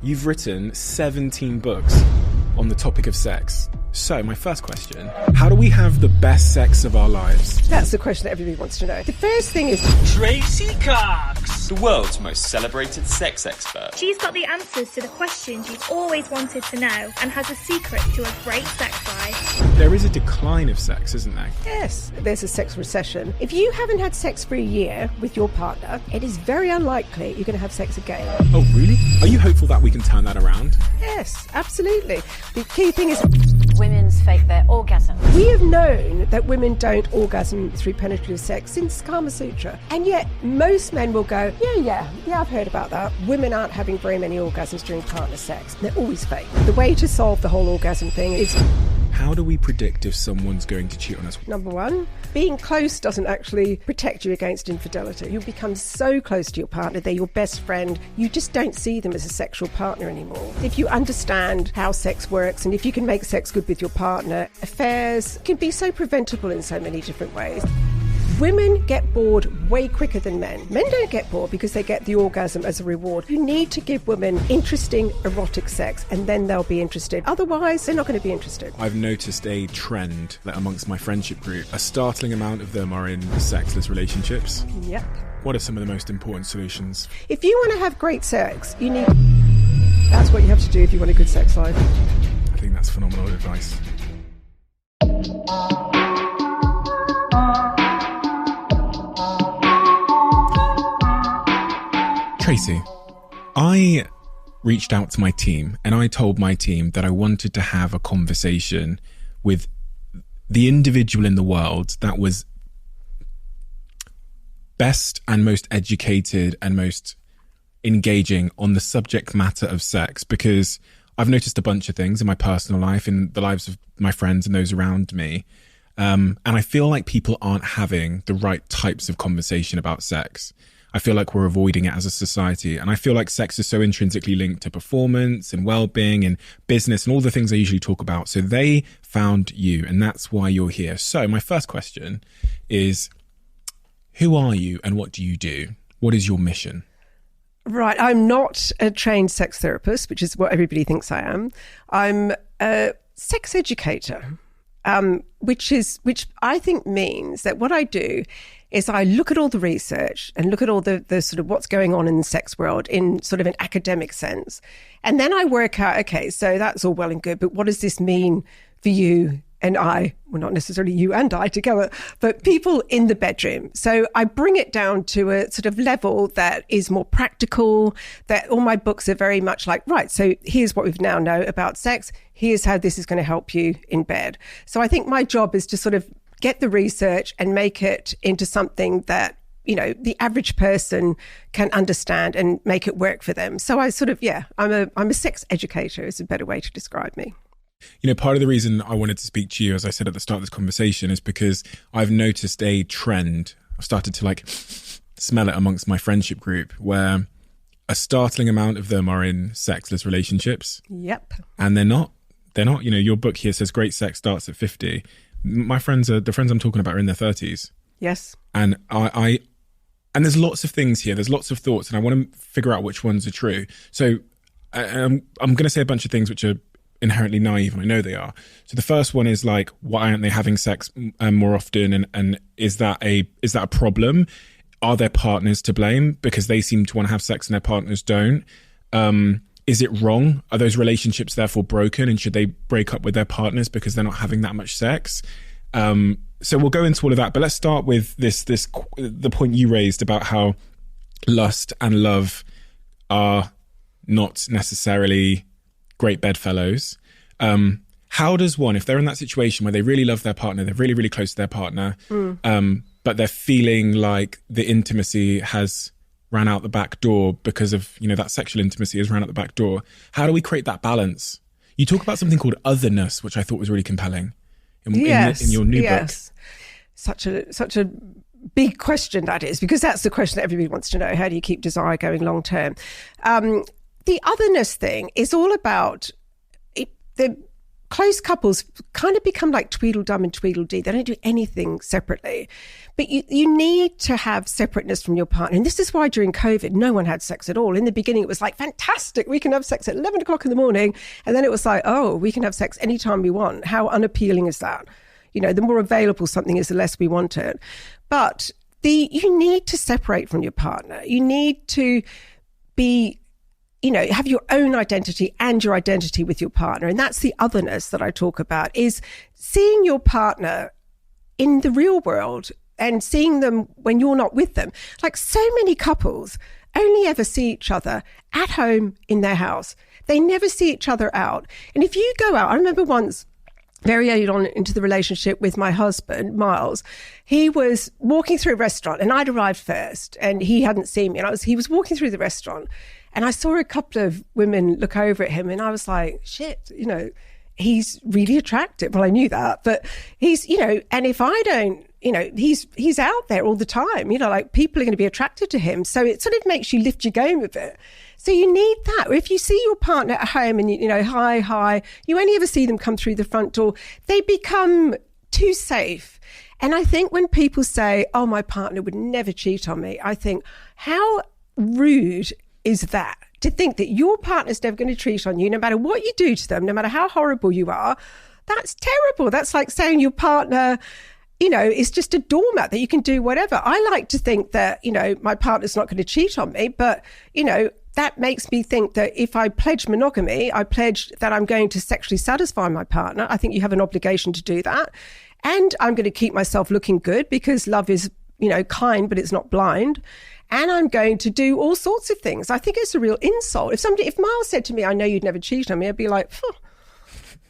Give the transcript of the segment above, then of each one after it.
You've written 17 books on the topic of sex. So, my first question, how do we have the best sex of our lives? That's the question that everybody wants to know. The first thing is Tracey Cox, the world's most celebrated sex expert. She's got the answers to the questions you've always wanted to know and has a secret to a great sex life. There is a decline of sex, isn't there? yes, there's a sex recession. If you haven't had sex for a year with your partner, it is very unlikely you're going to have sex again. Oh, really? Are you hopeful that we can turn that around? Yes, absolutely. The key thing is Women's fake their orgasm. we have known that women don't orgasm through penetrative sex since Kama Sutra. And yet most men will go, yeah, I've heard about that. Women aren't having very many orgasms during partner sex. They're always fake. The way to solve the whole orgasm thing is, How do we predict if someone's going to cheat on us? number one, being close doesn't actually protect you against infidelity. You become so close to your partner, they're your best friend, you just don't see them as a sexual partner anymore. If you understand how sex works and if you can make sex good with your partner, affairs can be so preventable in so many different ways. Women get bored way quicker than men. Men don't get bored because they get the orgasm as a reward. You need to give women interesting, erotic sex, and then they'll be interested. Otherwise, they're not going to be interested. I've noticed a trend that amongst my friendship group, a startling amount of them are in sexless relationships. Yep. What are some of the most important solutions? If you want to have great sex, you need... That's what you have to do if you want a good sex life. I think that's phenomenal advice. Tracey, I reached out to my team and I told my team that I wanted to have a conversation with the individual in the world that was best and most educated and most engaging on the subject matter of sex, because I've noticed a bunch of things in my personal life, in the lives of my friends and those around me. And I feel like people aren't having the right types of conversation about sex. I feel like we're avoiding it as a society. And I feel like sex is so intrinsically linked to performance and well-being and business and all the things I usually talk about. So they found you, and that's why you're here. So my first question is, who are you and what do you do? What is your mission? Right, I'm not a trained sex therapist, which is what everybody thinks I am. I'm a sex educator, which I think means that what I do is I look at all the research and look at all the sort of what's going on in the sex world in sort of an academic sense. And then I work out, okay, so that's all well and good, but what does this mean for you and I? Well, not necessarily you and I together, but people in the bedroom. So I bring it down to a sort of level that is more practical, that all my books are very much like, right, so here's what we now know about sex. Here's how this is going to help you in bed. So I think my job is to sort of get the research and make it into something that, you know, the average person can understand and make it work for them. So I sort of, I'm a sex educator is a better way to describe me. You know, part of the reason I wanted to speak to you, as I said at the start of this conversation, is because I've noticed a trend. I've started to smell it amongst my friendship group, where a startling amount of them are in sexless relationships. Yep. And they're not, you know, your book here says great sex starts at 50. My friends the friends I'm talking about are in their 30s. Yes. And and there's lots of things here. There's lots of thoughts, and I want to figure out which ones are true. So I'm going to say a bunch of things which are inherently naive, and I know they are. So the first one is like, why aren't they having sex more often? And is that a problem? Are their partners to blame because they seem to want to have sex and their partners don't? Is it wrong? Are those relationships therefore broken, and should they break up with their partners because they're not having that much sex? So we'll go into all of that, but let's start with the point you raised about how lust and love are not necessarily great bedfellows. How does one, if they're in that situation where they really love their partner, they're really, really close to their partner, but they're feeling like the intimacy has ran out the back door because of, you know, that sexual intimacy has ran out the back door. How do we create that balance? You talk about something called otherness, which I thought was really compelling in your new book. Such a big question that is, because that's the question that everybody wants to know. How do you keep desire going long term? The otherness thing is all about the close couples kind of become like Tweedledum and Tweedledee. They don't do anything separately. But you need to have separateness from your partner. And this is why during COVID, no one had sex at all. In the beginning, it was like, fantastic, we can have sex at 11 o'clock in the morning. And then it was like, oh, we can have sex anytime we want. How unappealing is that? You know, the more available something is, the less we want it. But you need to separate from your partner. You need to be, you know, have your own identity and your identity with your partner. And that's the otherness that I talk about, is seeing your partner in the real world and seeing them when you're not with them. Like, so many couples only ever see each other at home in their house. They never see each other out. And if you go out, I remember once, very early on into the relationship with my husband, Miles, he was walking through a restaurant and I'd arrived first and he hadn't seen me. And he was walking through the restaurant and I saw a couple of women look over at him and I was like, shit, you know, he's really attractive. Well, I knew that, but he's, you know, and if I don't, you know, he's out there all the time, you know, like people are going to be attracted to him. So it sort of makes you lift your game a bit. So you need that. If you see your partner at home and, you know, hi, you only ever see them come through the front door, they become too safe. And I think when people say, oh, my partner would never cheat on me, I think, how rude is that? To think that your partner's never going to cheat on you, no matter what you do to them, no matter how horrible you are. That's terrible. That's like saying your partner, you know, is just a doormat that you can do whatever. I like to think that, you know, my partner's not going to cheat on me, but, you know, that makes me think that if I pledge monogamy, I pledge that I'm going to sexually satisfy my partner. I think you have an obligation to do that. And I'm going to keep myself looking good because love is, you know, kind, but it's not blind. And I'm going to do all sorts of things. I think it's a real insult. If Miles said to me, I know you'd never cheat on me, I'd be like,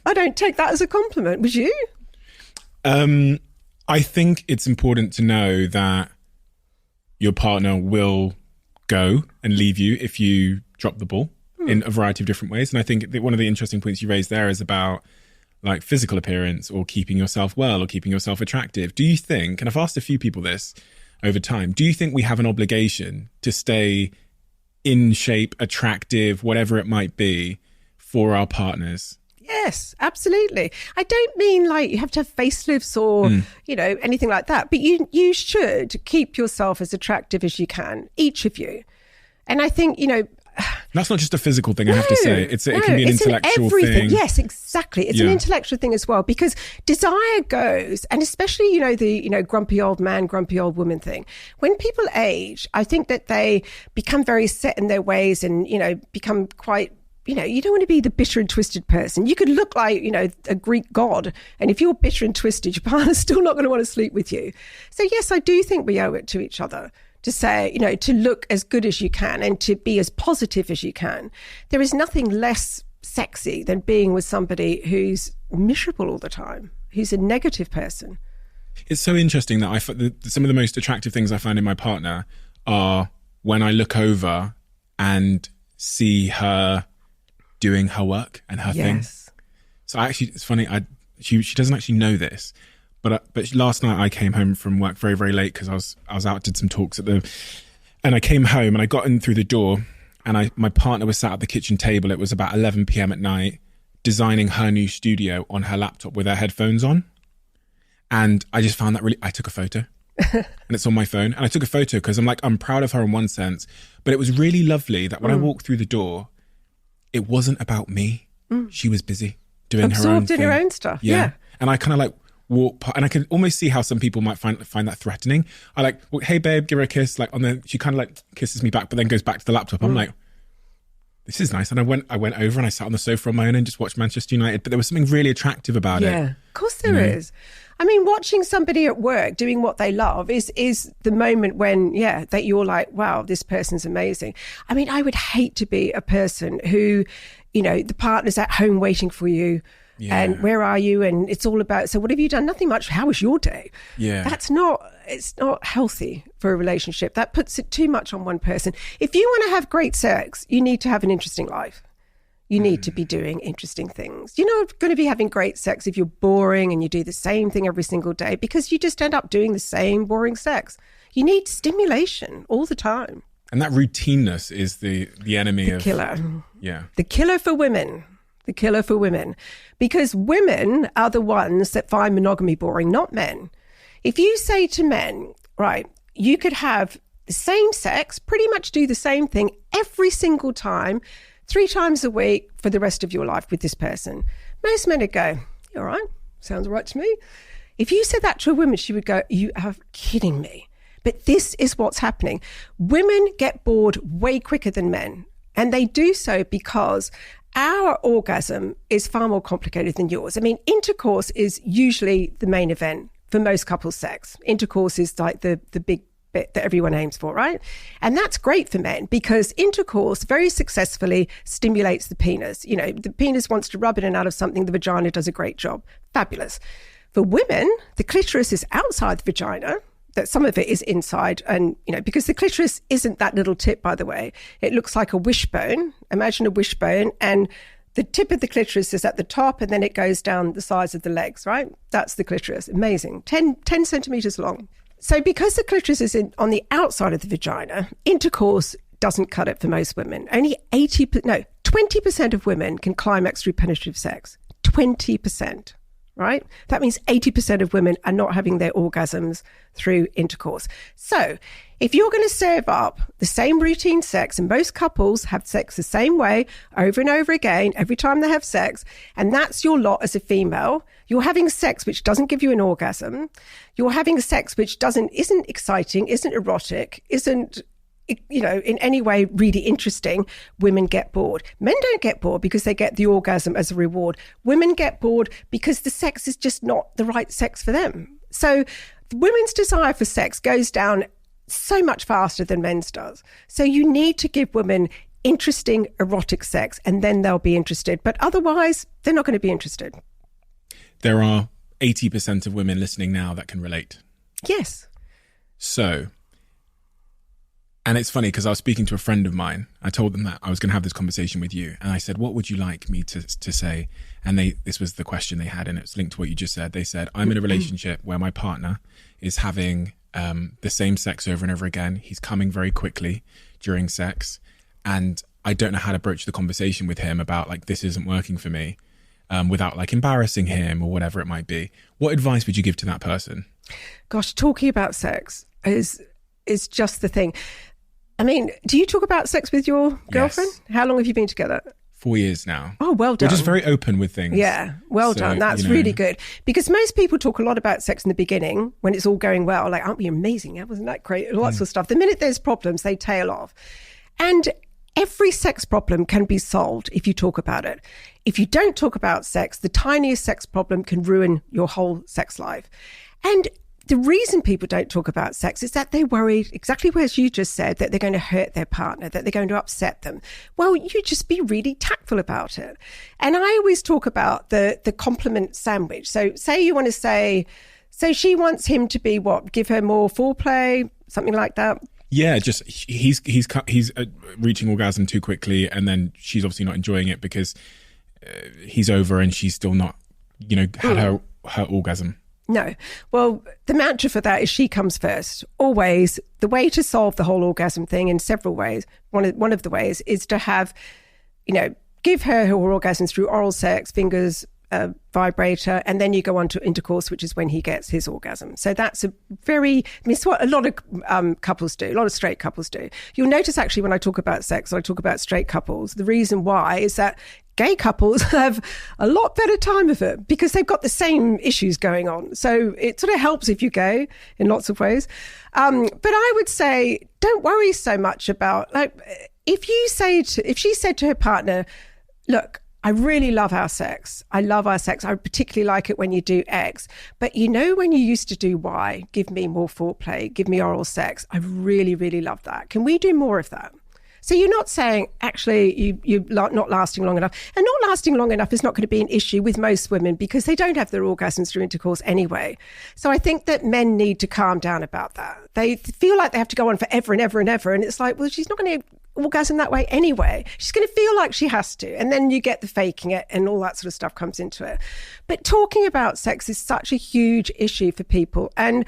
I don't take that as a compliment. Would you? I think it's important to know that your partner will go and leave you if you drop the ball in a variety of different ways. And I think that one of the interesting points you raised there is about like physical appearance or keeping yourself well or keeping yourself attractive. Do you think, and I've asked a few people this over time, do you think we have an obligation to stay in shape, attractive, whatever it might be, for our partners? Yes, absolutely. I don't mean like you have to have facelifts or, you know, anything like that. But you should keep yourself as attractive as you can, each of you. And I think, you know, that's not just a physical thing, I have to say. It can be an intellectual thing. Yes, exactly. It's an intellectual thing as well, because desire goes, and especially, you know, the, you know, grumpy old man, grumpy old woman thing. When people age, I think that they become very set in their ways and, you know, become quite, you know, you don't want to be the bitter and twisted person. You could look like, you know, a Greek god. And if you're bitter and twisted, your partner's still not going to want to sleep with you. So yes, I do think we owe it to each other to say, you know, to look as good as you can and to be as positive as you can. There is nothing less sexy than being with somebody who's miserable all the time, who's a negative person. It's so interesting that some of the most attractive things I find in my partner are when I look over and see her doing her work and her thing. So it's funny, she doesn't actually know this, but last night I came home from work very, very late because I was out, did some talks and I came home and I got in through the door and my partner was sat at the kitchen table. It was about 11 p.m. at night, designing her new studio on her laptop with her headphones on. And I just found that I took a photo and it's on my phone. And I took a photo because I'm proud of her in one sense, but it was really lovely that when I walked through the door, it wasn't about me. She was busy doing her own thing. Absorbed in her own stuff. Yeah. And I kind of like walk past, and I can almost see how some people might find that threatening. I like, well, hey babe, give her a kiss. Like she kind of like kisses me back, but then goes back to the laptop. I'm like, this is nice. And I went over and I sat on the sofa on my own and just watched Manchester United. But there was something really attractive about it. Yeah, of course there is. I mean, watching somebody at work doing what they love is the moment when, that you're like, wow, this person's amazing. I mean, I would hate to be a person who, you know, the partner's at home waiting for you. Yeah. And where are you? And it's all about, so what have you done? Nothing much. How was your day? Yeah. It's not healthy for a relationship. That puts it too much on one person. If you want to have great sex, you need to have an interesting life. You need to be doing interesting things. You're not going to be having great sex if you're boring and you do the same thing every single day, because you just end up doing the same boring sex. You need stimulation all the time. And that routineness is the enemy of... killer. Yeah. The killer for women. the killer for women, because women are the ones that find monogamy boring, not men. If you say to men, right, you could have the same sex, pretty much do the same thing every single time, 3 times a week for the rest of your life with this person, most men would go, all right, sounds right to me. If you said that to a woman, she would go, you are kidding me. But this is what's happening. Women get bored way quicker than men. And they do so because our orgasm is far more complicated than yours. I mean, intercourse is usually the main event for most couples' sex. Intercourse is like the big bit that everyone aims for, right? And that's great for men because intercourse very successfully stimulates the penis. You know, the penis wants to rub in and out of something, the vagina does a great job. Fabulous. For women, the clitoris is outside the vagina, that some of it is inside. And, you know, because the clitoris isn't that little tip, by the way, it looks like a wishbone. Imagine a wishbone, and the tip of the clitoris is at the top and then it goes down the sides of the legs, right? That's the clitoris. Amazing. 10 centimeters long. So because the clitoris is on the outside of the vagina, intercourse doesn't cut it for most women. Only 20% of women can climax through penetrative sex. 20%, right? That means 80% of women are not having their orgasms through intercourse. So if you're going to serve up the same routine sex, and most couples have sex the same way over and over again, every time they have sex, and that's your lot as a female, you're having sex which doesn't give you an orgasm, you're having sex which isn't exciting, isn't erotic, isn't, you know, in any way really interesting, women get bored. Men don't get bored because they get the orgasm as a reward. Women get bored because the sex is just not the right sex for them. So women's desire for sex goes down so much faster than men's does. So you need to give women interesting erotic sex and then they'll be interested. But otherwise, they're not going to be interested. There are 80% of women listening now that can relate. Yes. So, and it's funny because I was speaking to a friend of mine. I told them that I was going to have this conversation with you. And I said, what would you like me to say? And this was the question they had, and it's linked to what you just said. They said, I'm in a relationship where my partner is having the same sex over and over again. He's coming very quickly during sex. And I don't know how to broach the conversation with him about like, this isn't working for me, without like embarrassing him or whatever it might be. What advice would you give to that person? Gosh, talking about sex is just the thing. I mean, do you talk about sex with your girlfriend? Yes. How long have you been together? 4 years now. Oh, well done. We're just very open with things. Yeah, well done. That's really good. Because most people talk a lot about sex in the beginning when it's all going well. Like, aren't we amazing? Wasn't that great? Lots of stuff. The minute there's problems, they tail off. And every sex problem can be solved if you talk about it. If you don't talk about sex, the tiniest sex problem can ruin your whole sex life. And the reason people don't talk about sex is that they're worried, exactly as you just said, that they're going to hurt their partner, that they're going to upset them. Well, you just be really tactful about it. And I always talk about the compliment sandwich. So say you want to say, so she wants him to be what? Give her more foreplay, something like that? Yeah, just he's reaching orgasm too quickly, and then she's obviously not enjoying it because he's over and she's still not, had her orgasm. No. Well, the mantra for that is she comes first. Always. The way to solve the whole orgasm thing in several ways, one of the ways is to have, give her orgasms through oral sex, fingers, vibrator, and then you go on to intercourse, which is when he gets his orgasm. So that's it's what a lot of couples do, a lot of straight couples do. You'll notice actually when I talk about sex, I talk about straight couples. The reason why is that gay couples have a lot better time of it because they've got the same issues going on. So it sort of helps if you're gay in lots of ways. But I would say, don't worry so much about, like, if she said to her partner, look, I really love our sex. I love our sex. I particularly like it when you do X. But when you used to do Y, give me more foreplay, give me oral sex. I really, really love that. Can we do more of that? So you're not saying, actually, you're not lasting long enough. And not lasting long enough is not going to be an issue with most women because they don't have their orgasms through intercourse anyway. So I think that men need to calm down about that. They feel like they have to go on forever and ever and ever. And it's like, well, she's not going to orgasm that way anyway. She's going to feel like she has to. And then you get the faking it and all that sort of stuff comes into it. But talking about sex is such a huge issue for people. And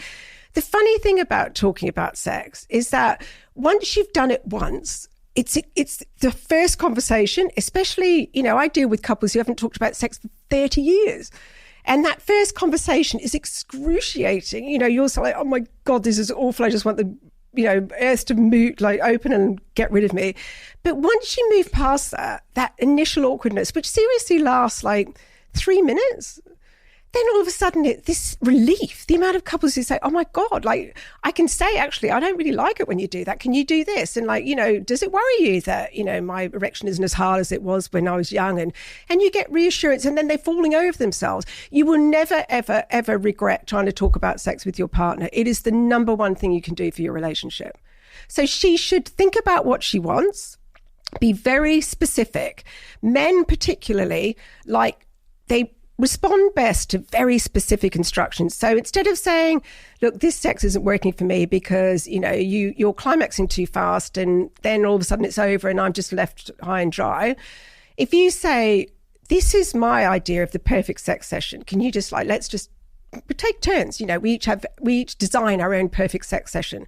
the funny thing about talking about sex is that once you've done it once, it's the first conversation, especially, I deal with couples who haven't talked about sex for 30 years. And that first conversation is excruciating. You're so like, oh my God, this is awful. I just want the, earth to move, open and get rid of me. But once you move past that initial awkwardness, which seriously lasts 3 minutes, then all of a sudden this relief, the amount of couples who say, oh my God, I can say, actually, I don't really like it when you do that. Can you do this? And does it worry you that, my erection isn't as hard as it was when I was young? And you get reassurance, and then they're falling over themselves. You will never, ever, ever regret trying to talk about sex with your partner. It is the number one thing you can do for your relationship. So she should think about what she wants, be very specific. Men particularly, they respond best to very specific instructions. So instead of saying, look, this sex isn't working for me because, you're climaxing too fast and then all of a sudden it's over and I'm just left high and dry. If you say, this is my idea of the perfect sex session, can you just let's just take turns, we each design our own perfect sex session.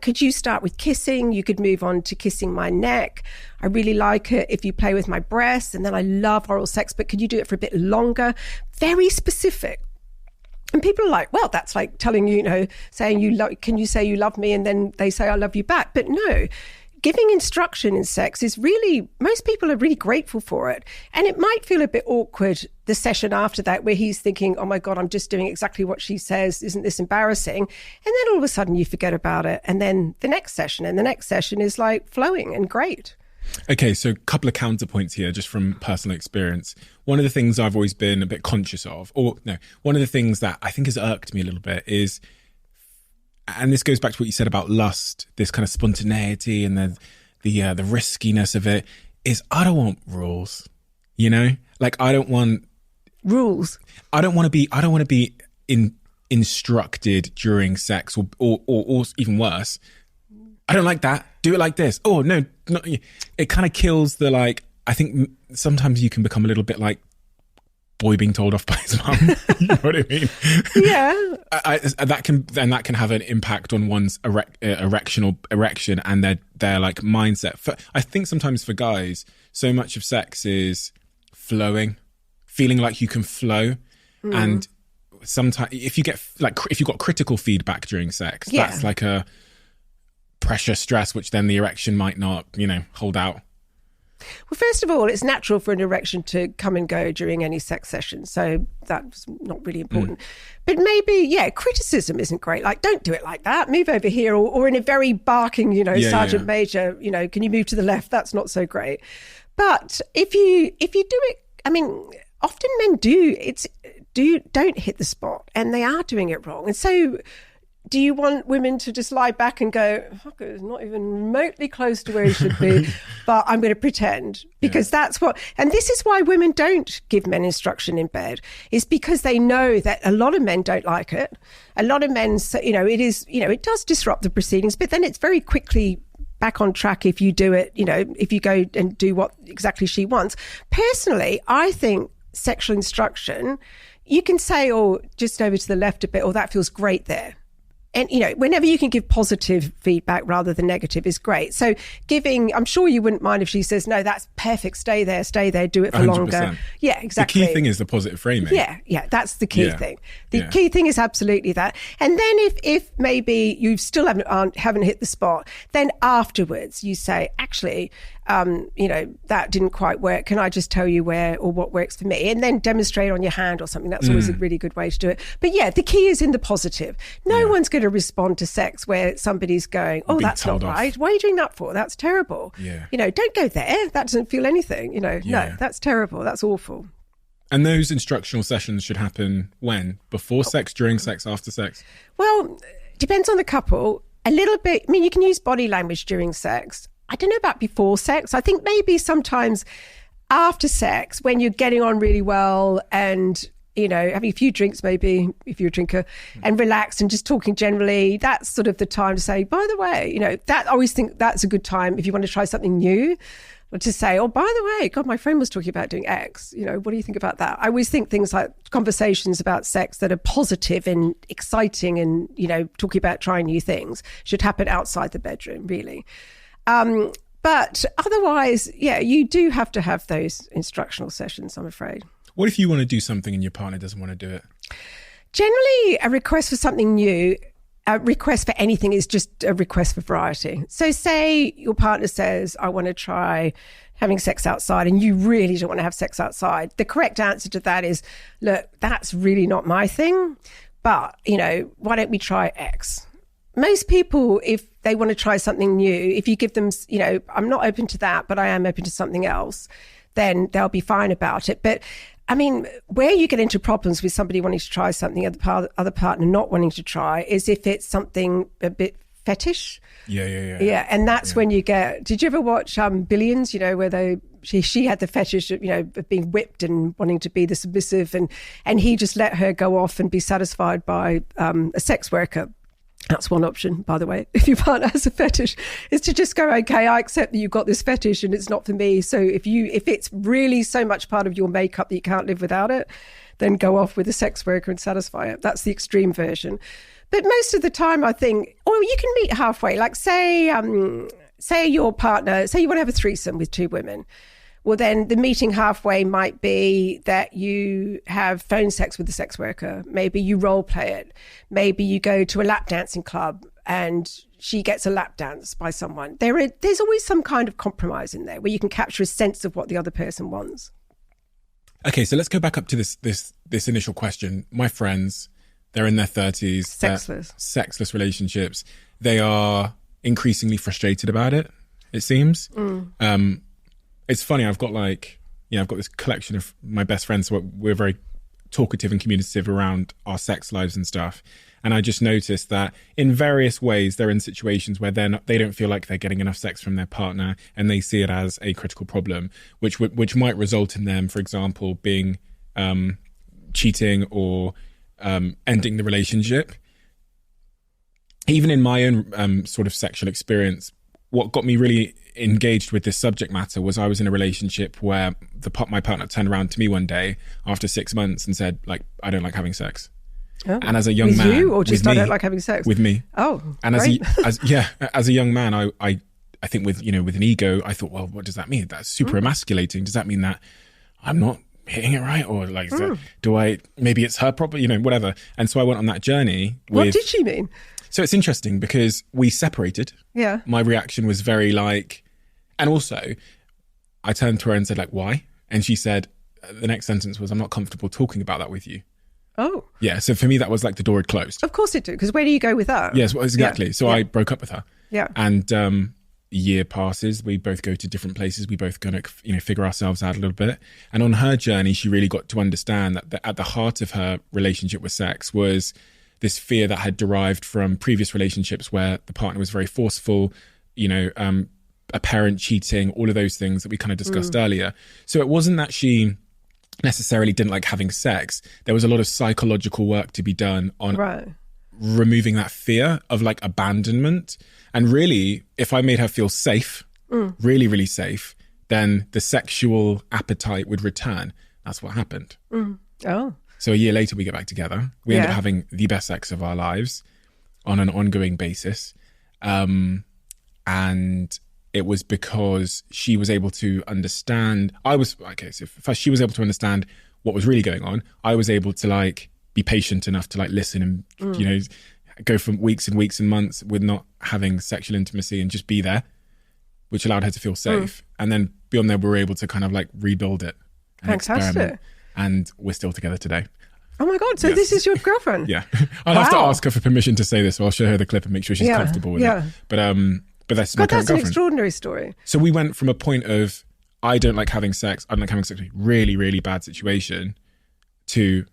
Could you start with kissing? You could move on to kissing my neck. I really like it if you play with my breasts, and then I love oral sex, but could you do it for a bit longer? Very specific. And people are like, well, that's like telling saying can you say you love me? And then they say, I love you back. But no, giving instruction in sex is really, most people are really grateful for it. And it might feel a bit awkward the session after that, where he's thinking, oh my God, I'm just doing exactly what she says. Isn't this embarrassing? And then all of a sudden you forget about it. And then the next session is flowing and great. Okay, so a couple of counterpoints here, just from personal experience. One of the things I've always been a bit conscious of, one of the things that I think has irked me a little bit is, and this goes back to what you said about lust, this kind of spontaneity and the riskiness of it, is I don't want rules, I don't want rules. I don't want to be instructed during sex or even worse. I don't like that. Do it like this. Oh, no. It kind of kills the, I think sometimes you can become a little bit like boy being told off by his mum. You know what I mean? Yeah. That can have an impact on one's erection and their mindset. I think sometimes for guys, so much of sex is flowing, feeling like you can flow. And sometimes if you've got critical feedback during sex, that's like a pressure, stress, which then the erection might not, hold out. Well, first of all, it's natural for an erection to come and go during any sex session. So that's not really important. But maybe, criticism isn't great. Don't do it like that. Move over here. Or in a very barking, Sergeant Major, can you move to the left? That's not so great. But if you do it, often men don't hit the spot and they are doing it wrong. And so do you want women to just lie back and go, fuck, it's not even remotely close to where he should be, but I'm going to pretend? Because that's what, and this is why women don't give men instruction in bed, is because they know that a lot of men don't like it. A lot of men, it does disrupt the proceedings, but then it's very quickly back on track if you do it, if you go and do what exactly she wants. Personally, I think sexual instruction, you can say, oh, just over to the left a bit, or that feels great there. And, whenever you can give positive feedback rather than negative is great. So I'm sure you wouldn't mind if she says, no, that's perfect, stay there, do it for 100%. Longer. Yeah, exactly. The key thing is the positive framing. Yeah, that's the key thing. The key thing is absolutely that. And then if maybe you still haven't hit the spot, then afterwards you say, actually, that didn't quite work. Can I just tell you where or what works for me? And then demonstrate on your hand or something. That's always a really good way to do it. But the key is in the positive. No one's going to respond to sex where somebody's going, oh, that's not right. Why are you doing that for? That's terrible. Yeah. Don't go there. That doesn't feel anything. No, that's terrible. That's awful. And those instructional sessions should happen when? Before sex, during sex, after sex? Well, depends on the couple. A little bit. You can use body language during sex. I don't know about before sex. I think maybe sometimes after sex, when you're getting on really well and, having a few drinks, maybe if you're a drinker, and relaxed and just talking generally, that's sort of the time to say, by the way, that I always think that's a good time if you want to try something new, or to say, oh, by the way, God, my friend was talking about doing X. What do you think about that? I always think things like conversations about sex that are positive and exciting and, talking about trying new things should happen outside the bedroom, really. But otherwise, yeah, you do have to have those instructional sessions, I'm afraid. What if you want to do something and your partner doesn't want to do it? Generally, a request for something new, a request for anything is just a request for variety. So say your partner says, I want to try having sex outside, and you really don't want to have sex outside. The correct answer to that is, look, that's really not my thing, but, why don't we try X? Most people, if they want to try something new, if you give them, I'm not open to that, but I am open to something else, then they'll be fine about it. But I mean, where you get into problems with somebody wanting to try something, other partner not wanting to try, is if it's something a bit fetish. Yeah, and that's when you get. Did you ever watch Billions? Where she had the fetish of being whipped and wanting to be the submissive, and he just let her go off and be satisfied by a sex worker. That's one option, by the way. If your partner has a fetish, is to just go, okay, I accept that you've got this fetish and it's not for me. So if it's really so much part of your makeup that you can't live without it, then go off with a sex worker and satisfy it. That's the extreme version. But most of the time, I think, or you can meet halfway. Like say your partner, say you want to have a threesome with two women. Well, then the meeting halfway might be that you have phone sex with the sex worker. Maybe you role play it. Maybe you go to a lap dancing club and she gets a lap dance by someone. There's always some kind of compromise in there where you can capture a sense of what the other person wants. Okay, so let's go back up to this initial question. My friends, they're in their 30s. Sexless relationships. They are increasingly frustrated about it, it seems. It's funny, I've got this collection of my best friends. So we're very talkative and communicative around our sex lives and stuff. And I just noticed that in various ways, they're in situations where they don't feel like they're getting enough sex from their partner, and they see it as a critical problem, which might result in them, for example, being cheating or ending the relationship. Even in my own sort of sexual experience, what got me really engaged with this subject matter was I was in a relationship where my partner turned around to me one day after 6 months and said, like, I don't like having sex. Oh, and as a young man, with you, or just I don't like having sex with me. Oh, and great. as a young man, I think with an ego, I thought, well, what does that mean? That's super emasculating. Does that mean that I'm not hitting it right, or like maybe it's her problem, whatever? And so I went on that journey. What did she mean? So it's interesting because we separated. Yeah. My reaction was very and also I turned to her and said, like, why? And she said, the next sentence was, I'm not comfortable talking about that with you. Oh. Yeah. So for me, that was like the door had closed. Of course it did. Because where do you go with that? Yes, exactly. Yeah. So I broke up with her. Yeah. And a year passes. We both go to different places. We both going to, figure ourselves out a little bit. And on her journey, she really got to understand that at the heart of her relationship with sex was this fear that had derived from previous relationships where the partner was very forceful, apparent cheating, all of those things that we kind of discussed earlier. So it wasn't that she necessarily didn't like having sex. There was a lot of psychological work to be done on removing that fear of like abandonment. And really, if I made her feel safe, really, really safe, then the sexual appetite would return. That's what happened. Oh. So a year later, we get back together. We end up having the best sex of our lives on an ongoing basis. And it was because she was able to understand. So she was able to understand what was really going on. I was able to like be patient enough to like listen and, go from weeks and weeks and months with not having sexual intimacy and just be there, which allowed her to feel safe. And then beyond there, we were able to kind of like rebuild it and experiment. And we're still together today. Oh my God. So this is your girlfriend? Yeah. I'll have to ask her for permission to say this. So I'll show her the clip and make sure she's comfortable with it. But that's my current girlfriend. That's an extraordinary story. So we went from a point of, I don't like having sex, really, really bad situation, to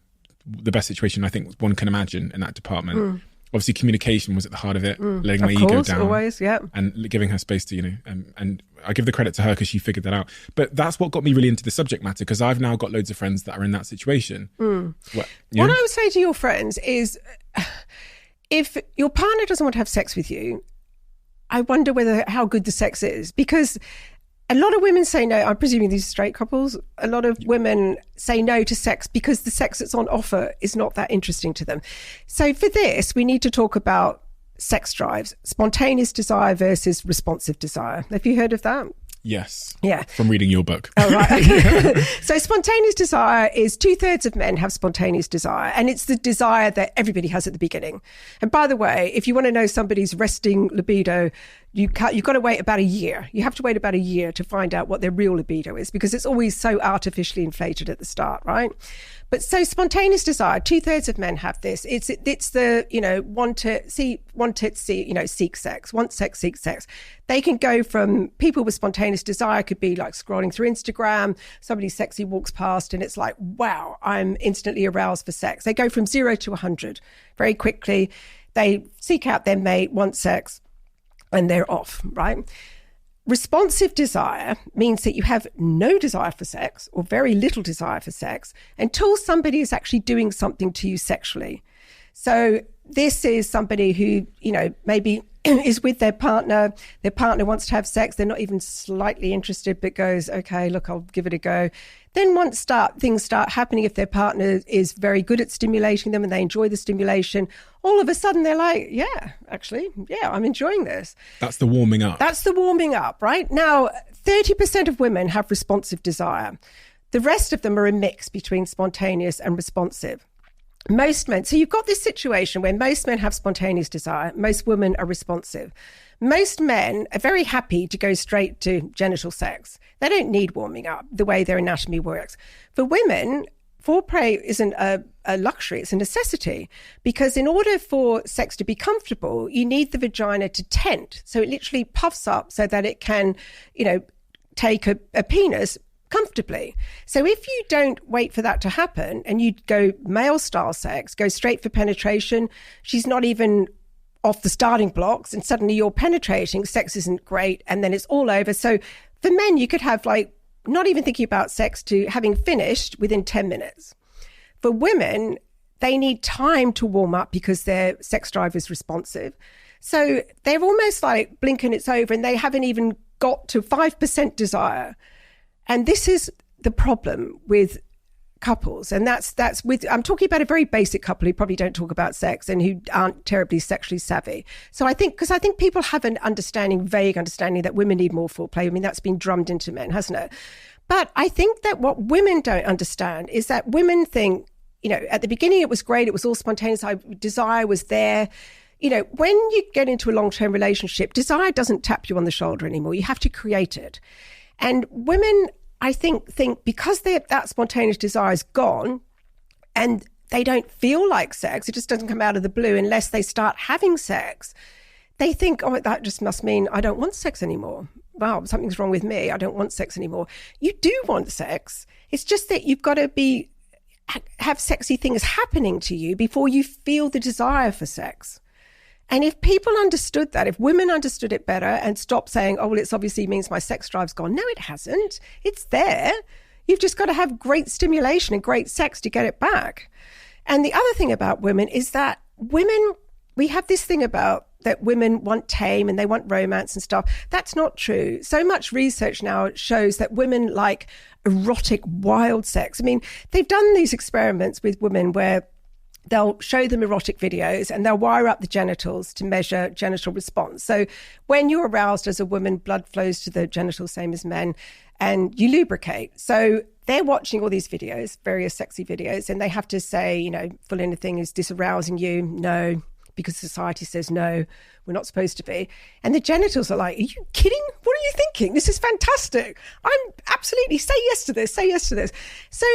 the best situation I think one can imagine in that department. Obviously, communication was at the heart of it, letting my ego down. Always, yeah. And giving her space to, and I give the credit to her because she figured that out. But that's what got me really into the subject matter, because I've now got loads of friends that are in that situation. What I would say to your friends is, if your partner doesn't want to have sex with you, I wonder how good the sex is, because a lot of women say no. I'm presuming these are straight couples. A lot of women say no to sex because the sex that's on offer is not that interesting to them. So for this, we need to talk about sex drives, spontaneous desire versus responsive desire. Have you heard of that? Yes. Yeah. From reading your book. Oh, right. So spontaneous desire is 2/3 of men have spontaneous desire, and it's the desire that everybody has at the beginning. And by the way, if you want to know somebody's resting libido, you've got to wait about a year. You have to wait about a year to find out what their real libido is, because it's always so artificially inflated at the start, right? But so spontaneous desire, 2/3 of men have this. It's the, want to seek sex, want sex, seek sex. They can go from people with spontaneous desire, could be like scrolling through Instagram, somebody sexy walks past and it's like, wow, I'm instantly aroused for sex. They go from 0 to 100 very quickly. They seek out their mate, want sex, and they're off, right? Responsive desire means that you have no desire for sex or very little desire for sex until somebody is actually doing something to you sexually. So this is somebody who, maybe is with their partner wants to have sex, they're not even slightly interested, but goes, okay, look, I'll give it a go. Then once things start happening, if their partner is very good at stimulating them and they enjoy the stimulation, all of a sudden they're like, I'm enjoying this. That's the warming up. That's the warming up, right? Now, 30% of women have responsive desire. The rest of them are a mix between spontaneous and responsive. Most men, so you've got this situation where most men have spontaneous desire, most women are responsive. Most men are very happy to go straight to genital sex. They don't need warming up the way their anatomy works. For women, foreplay isn't a luxury, it's a necessity, because in order for sex to be comfortable, you need the vagina to tent. So it literally puffs up so that it can, take a penis comfortably. So if you don't wait for that to happen and you go male style sex, go straight for penetration, she's not even off the starting blocks and suddenly you're penetrating, sex isn't great, and then it's all over. So for men, you could have not even thinking about sex to having finished within 10 minutes. For women, they need time to warm up because their sex drive is responsive. So they're almost like blink and it's over, and they haven't even got to 5% desire. And this is the problem with couples. And that's I'm talking about a very basic couple who probably don't talk about sex and who aren't terribly sexually savvy. So I think people have an vague understanding that women need more foreplay. I mean, that's been drummed into men, hasn't it? But I think that what women don't understand is that women think, at the beginning it was great, it was all spontaneous, desire was there. When you get into a long-term relationship, desire doesn't tap you on the shoulder anymore. You have to create it. And women, I think because that spontaneous desire is gone and they don't feel like sex, it just doesn't come out of the blue unless they start having sex, they think, oh, that just must mean I don't want sex anymore. Wow, something's wrong with me. I don't want sex anymore. You do want sex. It's just that you've got to have sexy things happening to you before you feel the desire for sex. And if people understood that, if women understood it better and stopped saying, oh, well, it's obviously means my sex drive's gone. No, it hasn't. It's there. You've just got to have great stimulation and great sex to get it back. And the other thing about women is that we have this thing about that women want tame and they want romance and stuff. That's not true. So much research now shows that women like erotic, wild sex. I mean, they've done these experiments with women where they'll show them erotic videos and they'll wire up the genitals to measure genital response. So when you're aroused as a woman, blood flows to the genitals, same as men, and you lubricate. So they're watching all these videos, various sexy videos, and they have to say, full in the thing, is this arousing you? No, because society says no, we're not supposed to be. And the genitals are like, are you kidding? What are you thinking? This is fantastic. I'm absolutely, say yes to this, say yes to this. So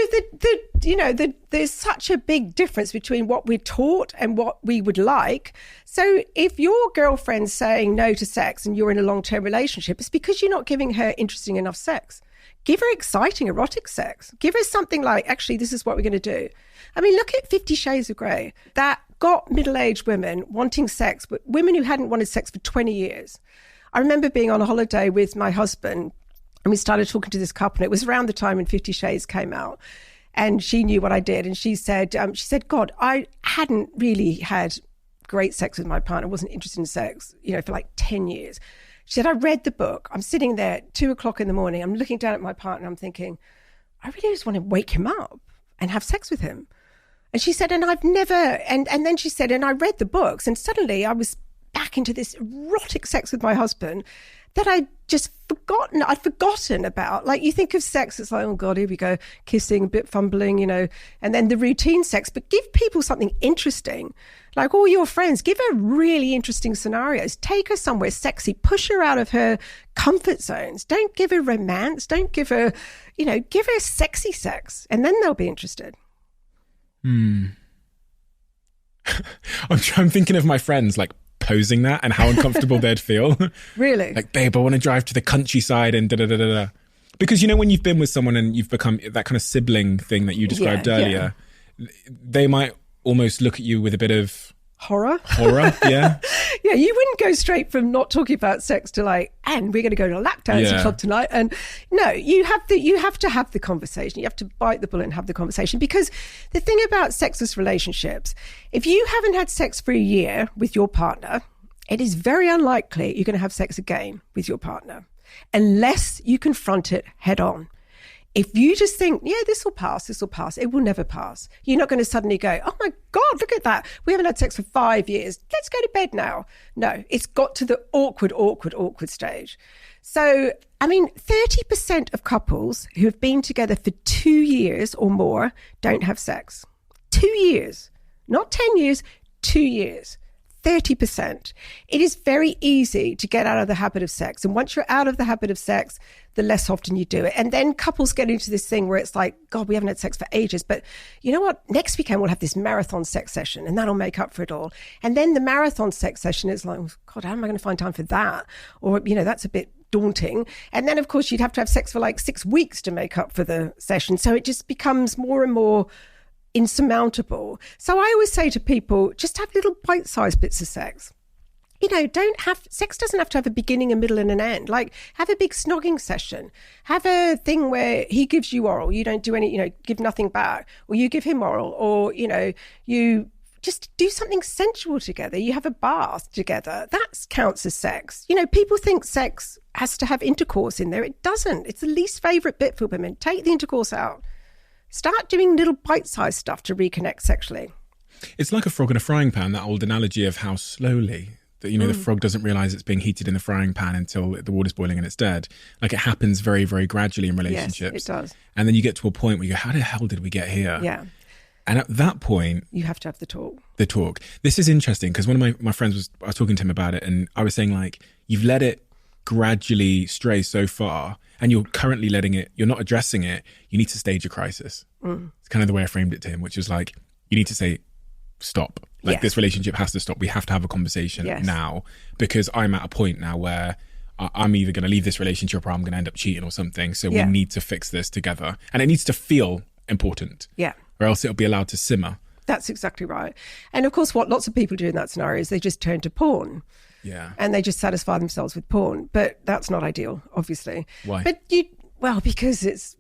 there's such a big difference between what we're taught and what we would like. So if your girlfriend's saying no to sex and you're in a long-term relationship, it's because you're not giving her interesting enough sex. Give her exciting, erotic sex. Give her something like, actually, this is what we're going to do. I mean, look at 50 Shades of Grey. That got middle-aged women wanting sex, but women who hadn't wanted sex for 20 years. I remember being on a holiday with my husband and we started talking to this couple. And it was around the time when 50 Shades came out. And she knew what I did. And she said, God, I hadn't really had great sex with my partner. I wasn't interested in sex, for like 10 years. She said, I read the book. I'm sitting there at 2:00 in the morning. I'm looking down at my partner. I'm thinking, I really just want to wake him up and have sex with him. And she said, and I've never, and then she said, and I read the books and suddenly I was back into this erotic sex with my husband that I'd forgotten about. Like, you think of sex, it's like, oh God, here we go, kissing, a bit fumbling, you know, and then the routine sex. But give people something interesting. Like all your friends, give her really interesting scenarios. Take her somewhere sexy, push her out of her comfort zones. Don't give her romance. Don't give her, you know, give her sexy sex, and then they'll be interested. I'm thinking of my friends like posing that and how uncomfortable they'd feel. Really? Like, babe, I want to drive to the countryside and da-da-da-da-da. Because, you know, when you've been with someone and you've become that kind of sibling thing that you described earlier, they might almost look at you with a bit of horror. Yeah. Yeah, you wouldn't go straight from not talking about sex to like, and we're going to go to a lap dancing club tonight. And no, you have to have the conversation. You have to bite the bullet and have the conversation. Because the thing about sexless relationships, if you haven't had sex for a year with your partner, it is very unlikely you're going to have sex again with your partner unless you confront it head on. If you just think, yeah, this will pass, it will never pass. You're not going to suddenly go, oh my God, look at that. We haven't had sex for 5 years. Let's go to bed now. No, it's got to the awkward stage. So, I mean, 30% of couples who have been together for 2 years or more don't have sex. 2 years, not 10 years, 2 years. 30%. It is very easy to get out of the habit of sex. And once you're out of the habit of sex, the less often you do it. And then couples get into this thing where it's like, God, we haven't had sex for ages. But you know what? Next weekend, we'll have this marathon sex session and that'll make up for it all. And then the marathon sex session is like, oh, God, how am I going to find time for that? Or, you know, that's a bit daunting. And then, of course, you'd have to have sex for like 6 weeks to make up for the session. So it just becomes more and more insurmountable. So I always say to people, just have little bite-sized bits of sex. You know, sex doesn't have to have a beginning, a middle and an end. Like, have a big snogging session. Have a thing where he gives you oral, you don't do any, you know, give nothing back, or you give him oral, or, you know, you just do something sensual together. You have a bath together. That counts as sex. You know, people think sex has to have intercourse in there. It doesn't. It's the least favorite bit for women. Take the intercourse out. Start doing little bite-sized stuff to reconnect sexually. It's like a frog in a frying pan, that old analogy of how slowly, that, you know, the frog doesn't realize it's being heated in the frying pan until the water's boiling and it's dead. Like, it happens very, very gradually in relationships. Yes, it does. And then you get to a point where you go, how the hell did we get here? Yeah. And at that point, you have to have the talk. This is interesting because one of my friends I was talking to him about it, and I was saying, like, you've let it gradually stray so far, and you're currently letting it, you're not addressing it. You need to stage a crisis. It's kind of the way I framed it to him, which is like, you need to say, stop. Like, this relationship has to stop. We have to have a conversation now, because I'm at a point now where I'm either going to leave this relationship or I'm going to end up cheating or something. So we need to fix this together. And it needs to feel important. Yeah. Or else it'll be allowed to simmer. That's exactly right. And of course, what lots of people do in that scenario is they just turn to porn. Yeah. And they just satisfy themselves with porn. But that's not ideal, obviously. Why? But because it's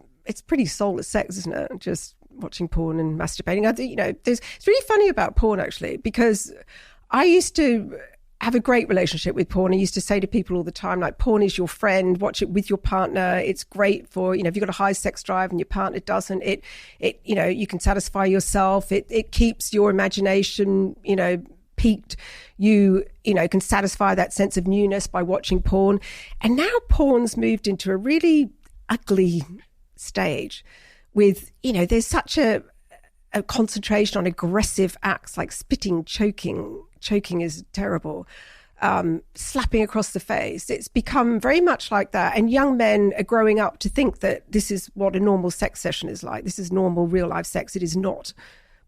pretty soulless sex, isn't it? Just watching porn and masturbating. I think, you know, it's really funny about porn, actually, because I used to have a great relationship with porn. I used to say to people all the time, like, porn is your friend, watch it with your partner. It's great for, you know, if you've got a high sex drive and your partner doesn't, it you know, you can satisfy yourself. It keeps your imagination, you know, peaked. You know, can satisfy that sense of newness by watching porn. And now porn's moved into a really ugly stage with, you know, there's such a concentration on aggressive acts like spitting, choking is terrible, slapping across the face. It's become very much like that. And young men are growing up to think that this is what a normal sex session is like. This is normal real life sex. It is not.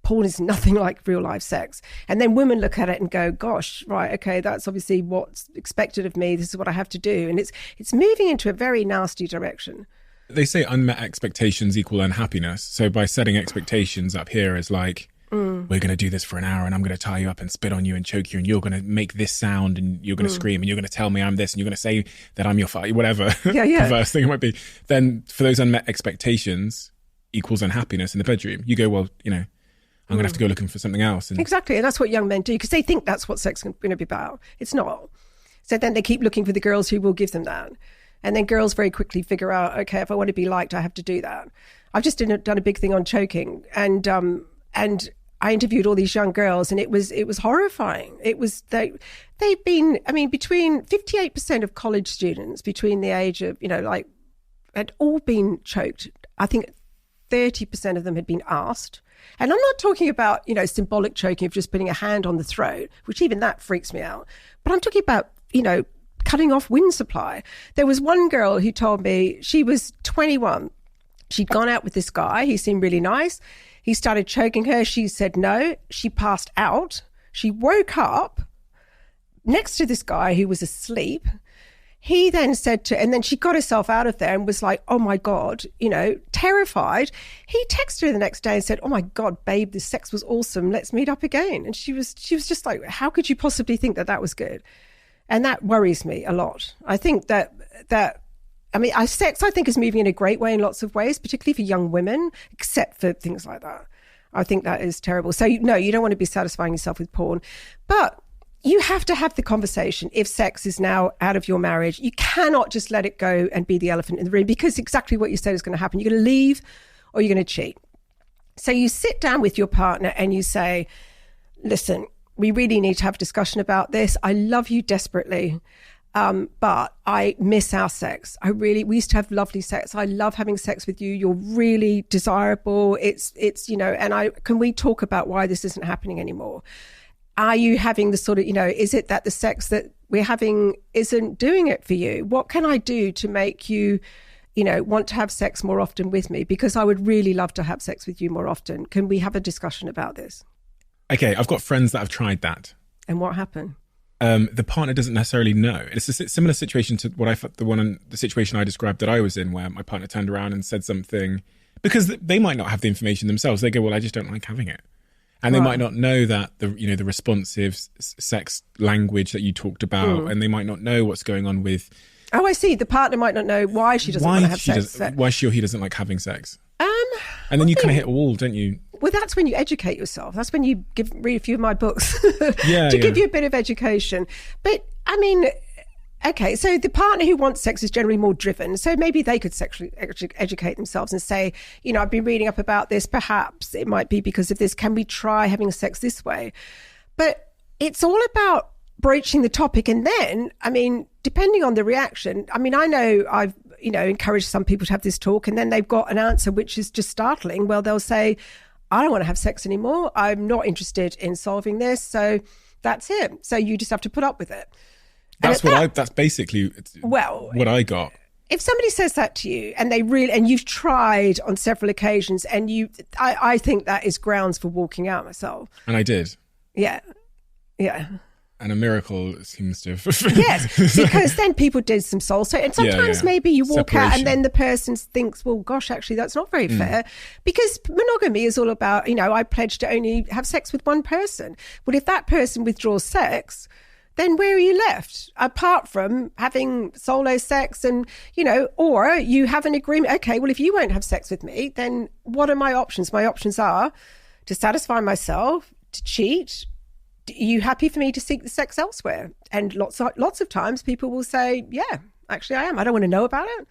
Porn is nothing like real life sex. And then women look at it and go, gosh, right, okay, that's obviously what's expected of me. This is what I have to do. And it's moving into a very nasty direction. They say unmet expectations equal unhappiness. So by setting expectations up here is like, we're going to do this for an hour and I'm going to tie you up and spit on you and choke you and you're going to make this sound and you're going to scream and you're going to tell me I'm this and you're going to say that I'm your father, whatever perverse thing it might be. Then for those unmet expectations equals unhappiness in the bedroom. You go, well, you know, I'm going to have to go looking for something else. And exactly. And that's what young men do because they think that's what sex is going to be about. It's not. So then they keep looking for the girls who will give them that. And then girls very quickly figure out, okay, if I want to be liked, I have to do that. I've just done a big thing on choking. And I interviewed all these young girls, and it was horrifying. It was they've been, I mean, between 58% of college students between the age of, had all been choked. I think 30% of them had been asked. And I'm not talking about, symbolic choking of just putting a hand on the throat, which even that freaks me out. But I'm talking about, cutting off wind supply. There was one girl who told me she was 21. She'd gone out with this guy. He seemed really nice. He started choking her. She said no. She passed out. She woke up next to this guy who was asleep. He then said and then she got herself out of there and was like, oh my God, terrified. He texted her the next day and said, oh my God, babe, this sex was awesome. Let's meet up again. And she was just like, how could you possibly think that was good? And that worries me a lot. I think sex, I think, is moving in a great way in lots of ways, particularly for young women, except for things like that. I think that is terrible. So, no, you don't want to be satisfying yourself with porn. But you have to have the conversation if sex is now out of your marriage. You cannot just let it go and be the elephant in the room, because exactly what you said is going to happen. You're going to leave or you're going to cheat. So you sit down with your partner and you say, listen, we really need to have a discussion about this. I love you desperately, but I miss our sex. We used to have lovely sex. I love having sex with you. You're really desirable. It's can we talk about why this isn't happening anymore? Are you having the sort of, is it that the sex that we're having isn't doing it for you? What can I do to make you, want to have sex more often with me? Because I would really love to have sex with you more often. Can we have a discussion about this? Okay, I've got friends that have tried that. And what happened? The partner doesn't necessarily know. It's a similar situation to the situation I described that I was in, where my partner turned around and said something, because they might not have the information themselves. They go, well, I just don't like having it. And they might not know that the responsive sex language that you talked about, and they might not know what's going on with. Oh, I see. The partner might not know why she doesn't want to have sex. Why she or he doesn't like having sex. And then you kind of hit a wall, don't you? Well, that's when you educate yourself. That's when you read a few of my books to give you a bit of education. But I mean, okay, so the partner who wants sex is generally more driven. So maybe they could sexually educate themselves and say, I've been reading up about this. Perhaps it might be because of this. Can we try having sex this way? But it's all about broaching the topic. And then, I mean, depending on the reaction, I mean, I know I've, encouraged some people to have this talk, and then they've got an answer which is just startling. Well, they'll say, I don't want to have sex anymore. I'm not interested in solving this. So that's it. So you just have to put up with it. That's basically what I got. If somebody says that to you and and you've tried on several occasions, and I think that is grounds for walking out myself. And I did. Yeah. Yeah. And a miracle seems to have. Yes, because then people did some soul searching. And sometimes maybe you walk out and then the person thinks, well, gosh, actually, that's not very fair. Because monogamy is all about, I pledge to only have sex with one person. Well, if that person withdraws sex, then where are you left? Apart from having solo sex and, or you have an agreement. Okay, well, if you won't have sex with me, then what are my options? My options are to satisfy myself, to cheat. Are you happy for me to seek the sex elsewhere? And lots of times people will say, yeah, actually I am. I don't want to know about it.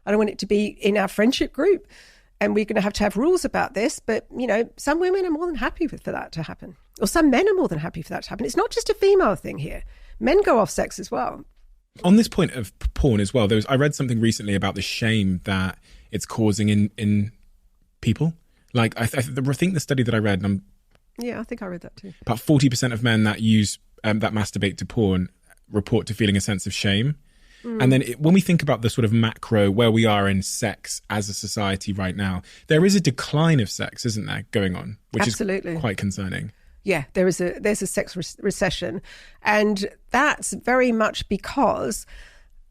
I don't want it to be in our friendship group. And we're going to have rules about this. But, some women are more than happy for that to happen. Or some men are more than happy for that to happen. It's not just a female thing here. Men go off sex as well. On this point of porn as well, I read something recently about the shame that it's causing in people. Like, I think the study that I read, yeah, I think I read that too. About 40% of men that use that masturbate to porn report to feeling a sense of shame. And then when we think about the sort of macro where we are in sex as a society right now, there is a decline of sex, isn't there, going on, which Absolutely. Is quite concerning. Yeah, there's a sex recession, and that's very much because,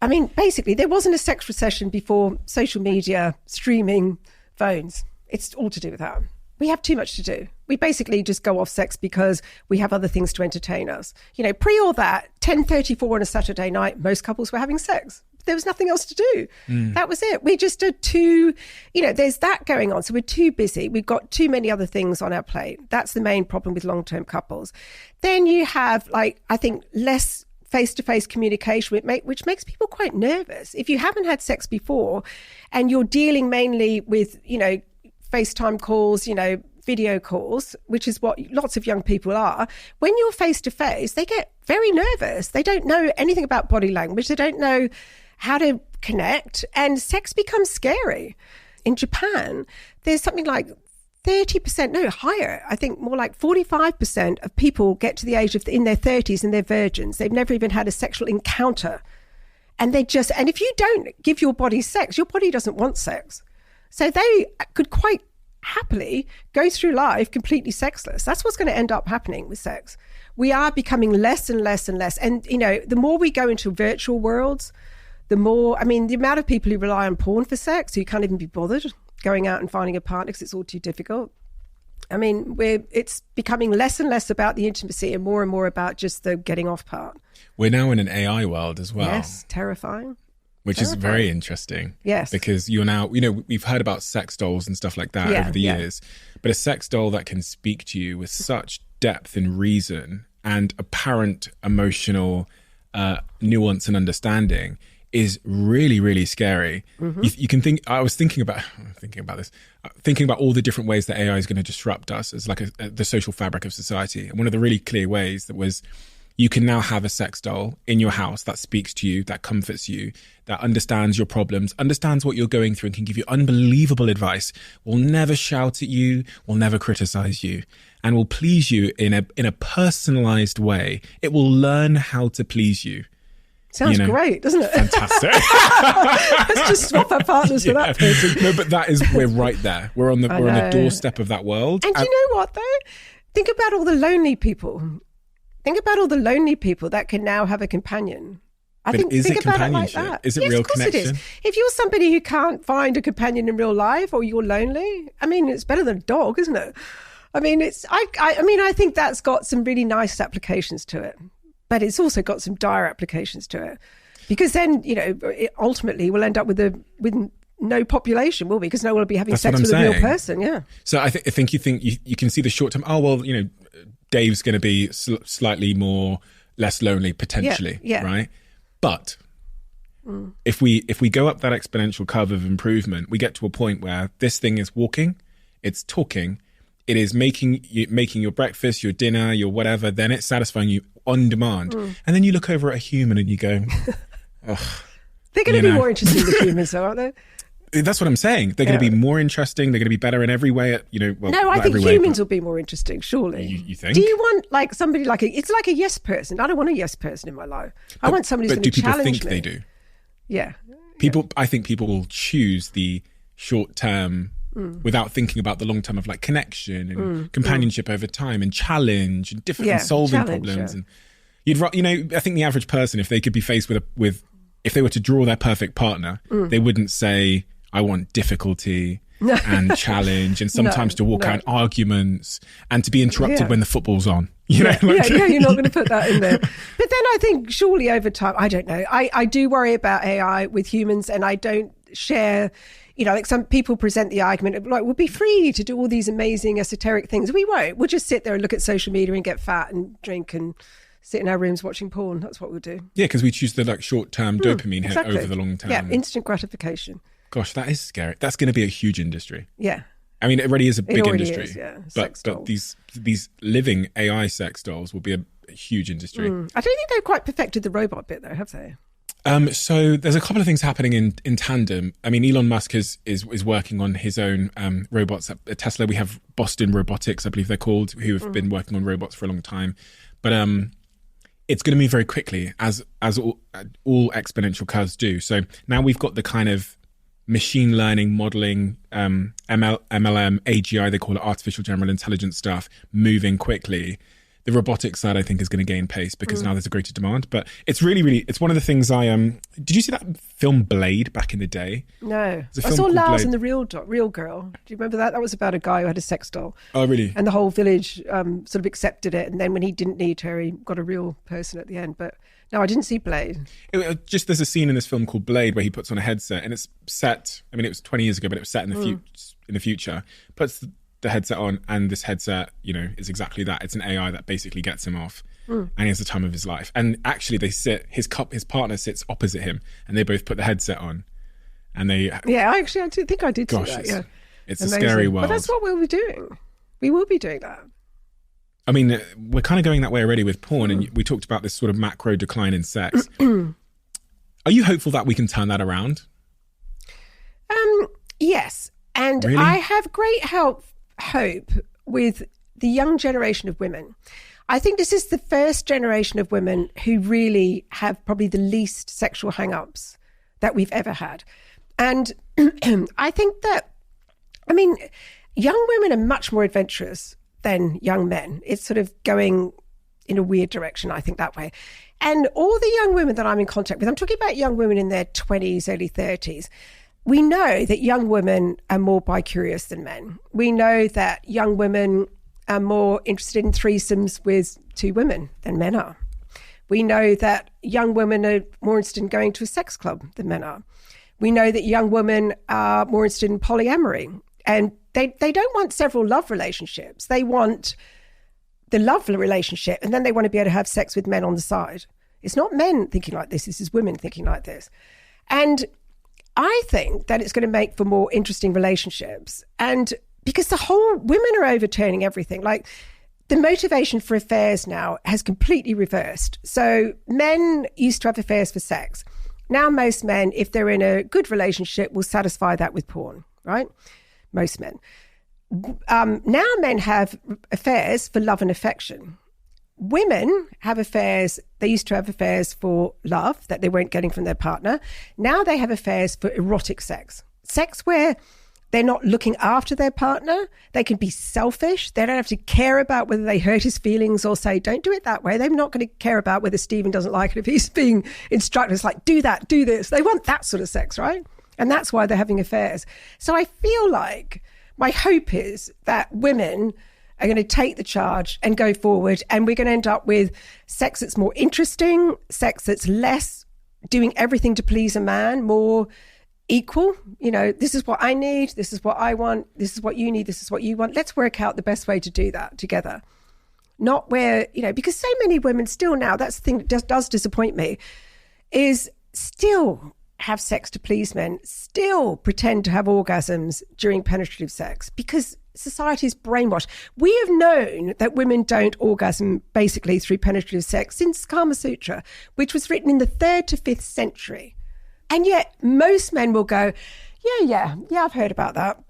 I mean, basically there wasn't a sex recession before social media, streaming, phones. It's all to do with that. We have too much to do. We basically just go off sex because we have other things to entertain us. Pre all that, 10:34 on a Saturday night, most couples were having sex. There was nothing else to do. That was it. We just are too, there's that going on. So we're too busy. We've got too many other things on our plate. That's the main problem with long-term couples. Then you have, I think, less face-to-face communication, which makes people quite nervous. If you haven't had sex before and you're dealing mainly with, FaceTime calls, video calls, which is what lots of young people are, when you're face to face, they get very nervous. They don't know anything about body language. They don't know how to connect, and sex becomes scary. In Japan, there's something like 30%, no, higher. I think more like 45% of people get to the age of in their 30s and they're virgins. They've never even had a sexual encounter. And and if you don't give your body sex, your body doesn't want sex. So they could quite happily go through life completely sexless. That's what's going to end up happening with sex. We are becoming less and less and less. And, the more we go into virtual worlds, the more, the amount of people who rely on porn for sex, who can't even be bothered going out and finding a partner because it's all too difficult. It's becoming less and less about the intimacy and more about just the getting off part. We're now in an AI world as well. Yes, terrifying. Which is very interesting. Yes. Because you're now, we've heard about sex dolls and stuff like that over the years, but a sex doll that can speak to you with such depth and reason and apparent emotional nuance and understanding is really, really scary. Mm-hmm. You can think, I was thinking about all the different ways that AI is going to disrupt us as like the social fabric of society. And one of the really clear ways that was, you can now have a sex doll in your house that speaks to you, that comforts you, that understands your problems, understands what you're going through, and can give you unbelievable advice, will never shout at you, will never criticize you, and will please you in a personalized way. It will learn how to please you. Sounds great, doesn't it? Fantastic. Let's just swap our partners for that person. No, but we're right there. We're on the doorstep of that world. And you know what, though? Think about all the lonely people. Think about all the lonely people that can now have a companion. Think about it like that. Is it real connection? It is. If you're somebody who can't find a companion in real life, or you're lonely, it's better than a dog, isn't it? I think that's got some really nice applications to it. But it's also got some dire applications to it, because then it ultimately we'll end up with no population, will we? Because no one will be having sex with a real person. Yeah. So I think you can see the short term. Oh well, Dave's going to be slightly less lonely potentially, right? But if we go up that exponential curve of improvement, we get to a point where this thing is walking, it's talking, it is making your breakfast, your dinner, your whatever. Then it's satisfying you on demand, and then you look over at a human and you go, ugh. They're going to be more interesting than humans, though, aren't they? That's what I'm saying. They're going to be more interesting. They're going to be better in every way. No, I think humans will be more interesting. Surely, you think? Do you want somebody it's like a yes person? I don't want a yes person in my life. I want somebody who's going to challenge me. Do people think they do? Yeah. I think people will choose the short term without thinking about the long term of connection and companionship over time and challenge and different and solving problems. And I think the average person, if they could be faced with if they were to draw their perfect partner, they wouldn't say, I want difficulty and challenge and sometimes to walk out in arguments and to be interrupted when the football's on. You're not going to put that in there. But then I think surely over time, I don't know. I do worry about AI with humans, and I don't share, some people present the argument of we'll be free to do all these amazing esoteric things. We won't. We'll just sit there and look at social media and get fat and drink and sit in our rooms watching porn. That's what we'll do. Yeah, because we choose the short-term dopamine hit over the long term. Yeah, instant gratification. Gosh, that is scary. That's going to be a huge industry. Yeah. It already is a big industry. Is, yeah. But these living AI sex dolls will be a huge industry. I don't think they've quite perfected the robot bit, though, have they? So there's a couple of things happening in tandem. Elon Musk is working on his own robots at Tesla. We have Boston Robotics, I believe they're called, who have been working on robots for a long time. But it's going to move very quickly, as all exponential curves do. So now we've got the kind of machine learning modeling, MLM, AGI, they call it, artificial general intelligence stuff, moving quickly. The robotics side, I think, is going to gain pace because now there's a greater demand. But it's really, really, it's one of the things did you see that film Blade back in the day? No. I saw Lars and the Real Girl. Do you remember that? That was about a guy who had a sex doll. Oh, really? And the whole village sort of accepted it. And then when he didn't need her, he got a real person at the end. But no, I didn't see Blade. There's a scene in this film called Blade where he puts on a headset, and it's set, it was 20 years ago, but it was set in the future. Puts the headset on, and this headset, is exactly that. It's an AI that basically gets him off, and he has the time of his life. And actually, his partner sits opposite him, and they both put the headset on, and they. Yeah, I think I did see that. Yeah, it's a scary world. But that's what we'll be doing. We will be doing that. I mean, we're kind of going that way already with porn, and we talked about this sort of macro decline in sex. Are you hopeful that we can turn that around? Yes. And Really? I have great hope with the young generation of women. I think this is the first generation of women who really have probably the least sexual hang-ups that we've ever had. And I think that, I mean, young women are much more adventurous than young men. It's sort of going in a weird direction, I think, that way. And all the young women that I'm in contact with, I'm talking about young women in their 20s, early 30s, we know that young women are more bi-curious than men. We know that young women are more interested in threesomes with two women than men are. We know that young women are more interested in going to a sex club than men are. We know that young women are more interested in polyamory. And they don't want several love relationships. They want the love relationship, and then they want to be able to have sex with men on the side. It's not men thinking like this is women thinking like this. And I think that it's going to make for more interesting relationships. And because women are overturning everything. Like, the motivation for affairs now has completely reversed. So men used to have affairs for sex. Now most men, if they're in a good relationship, will satisfy that with porn, right? Most men. Now men have affairs for love and affection. Women have affairs, they used to have affairs for love that they weren't getting from their partner. Now they have affairs for erotic sex. Sex where they're not looking after their partner. They can be selfish. They don't have to care about whether they hurt his feelings or say, don't do it that way. They're not going to care about whether Steven doesn't like it if he's being instructed. It's like, do that, do this. They want that sort of sex, right? And that's why they're having affairs. So I feel like my hope is that women are going to take the charge and go forward, and we're going to end up with sex that's more interesting, sex that's less doing everything to please a man, more equal. You know, this is what I need, this is what I want, this is what you need, this is what you want. Let's work out the best way to do that together. Not where, you know, because so many women still now, that's the thing that does disappoint me, is still have sex to please men, still pretend to have orgasms during penetrative sex, because society's brainwashed. We have known that women don't orgasm basically through penetrative sex since Kama Sutra, which was written in the 3rd to 5th century. And yet most men will go, yeah, I've heard about that.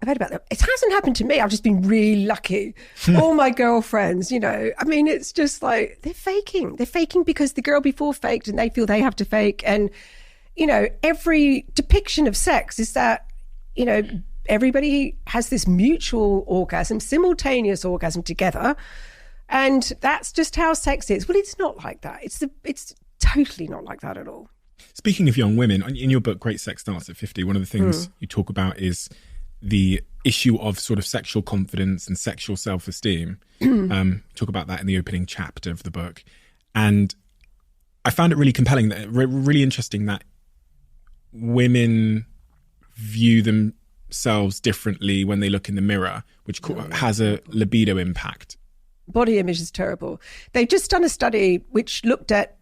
It hasn't happened to me. I've just been really lucky. All my girlfriends, you know, I mean, it's just like, they're faking. They're faking because the girl before faked and they feel they have to fake. And, you know, every depiction of sex is that, you know, everybody has this mutual orgasm, simultaneous orgasm together. And that's just how sex is. Well, it's not like that. It's totally not like that at all. Speaking of young women, in your book, Great Sex Starts at 50, one of the things you talk about is the issue of sort of sexual confidence and sexual self-esteem. Talk about that in the opening chapter of the book. And I found it really compelling, really interesting that women view themselves differently when they look in the mirror, which has a libido impact. Body image is terrible. They've just done a study which looked at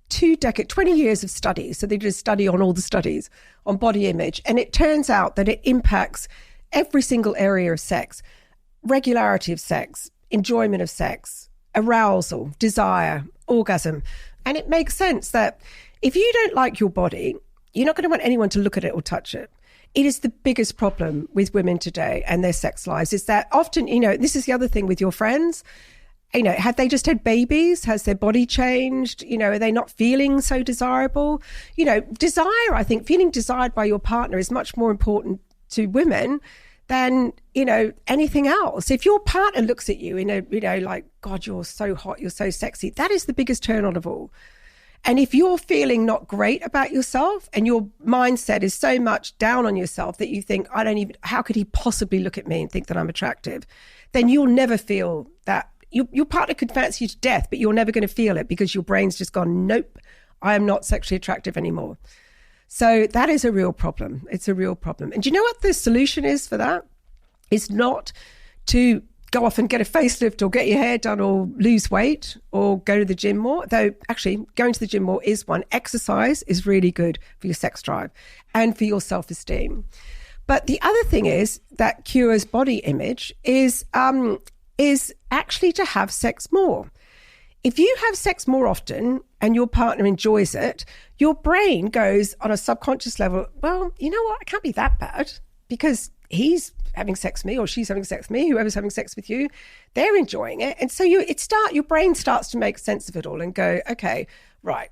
20 years of studies. So they did a study on all the studies on body image. And it turns out that it impacts every single area of sex: regularity of sex, enjoyment of sex, arousal, desire, orgasm. And it makes sense that if you don't like your body, you're not going to want anyone to look at it or touch it. It is the biggest problem with women today and their sex lives, is that often, you know, this is the other thing with your friends. You know, have they just had babies? Has their body changed? You know, are they not feeling so desirable? You know, desire, I think, feeling desired by your partner is much more important to women than, you know, anything else. If your partner looks at you in a, you know, like, God, you're so hot, you're so sexy, that is the biggest turn on of all. And if you're feeling not great about yourself and your mindset is so much down on yourself that you think, how could he possibly look at me and think that I'm attractive? Then you'll never feel that. Your partner could fancy you to death, but you're never going to feel it because your brain's just gone, nope, I am not sexually attractive anymore. So that is a real problem. It's a real problem. And do you know what the solution is for that? It's not to go off and get a facelift or get your hair done or lose weight or go to the gym more. Though actually going to the gym more is one. Exercise is really good for your sex drive and for your self-esteem. But the other thing is that cures body image is actually to have sex more. If you have sex more often and your partner enjoys it, your brain goes on a subconscious level, well, you know what? It can't be that bad because he's having sex with me or she's having sex with me, whoever's having sex with you, they're enjoying it. And so your brain starts to make sense of it all and go, okay, right,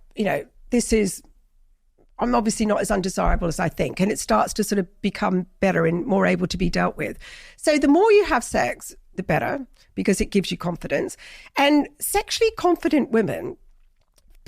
I'm obviously not as undesirable as I think. And it starts to sort of become better and more able to be dealt with. So the more you have sex, the better, because it gives you confidence. And sexually confident women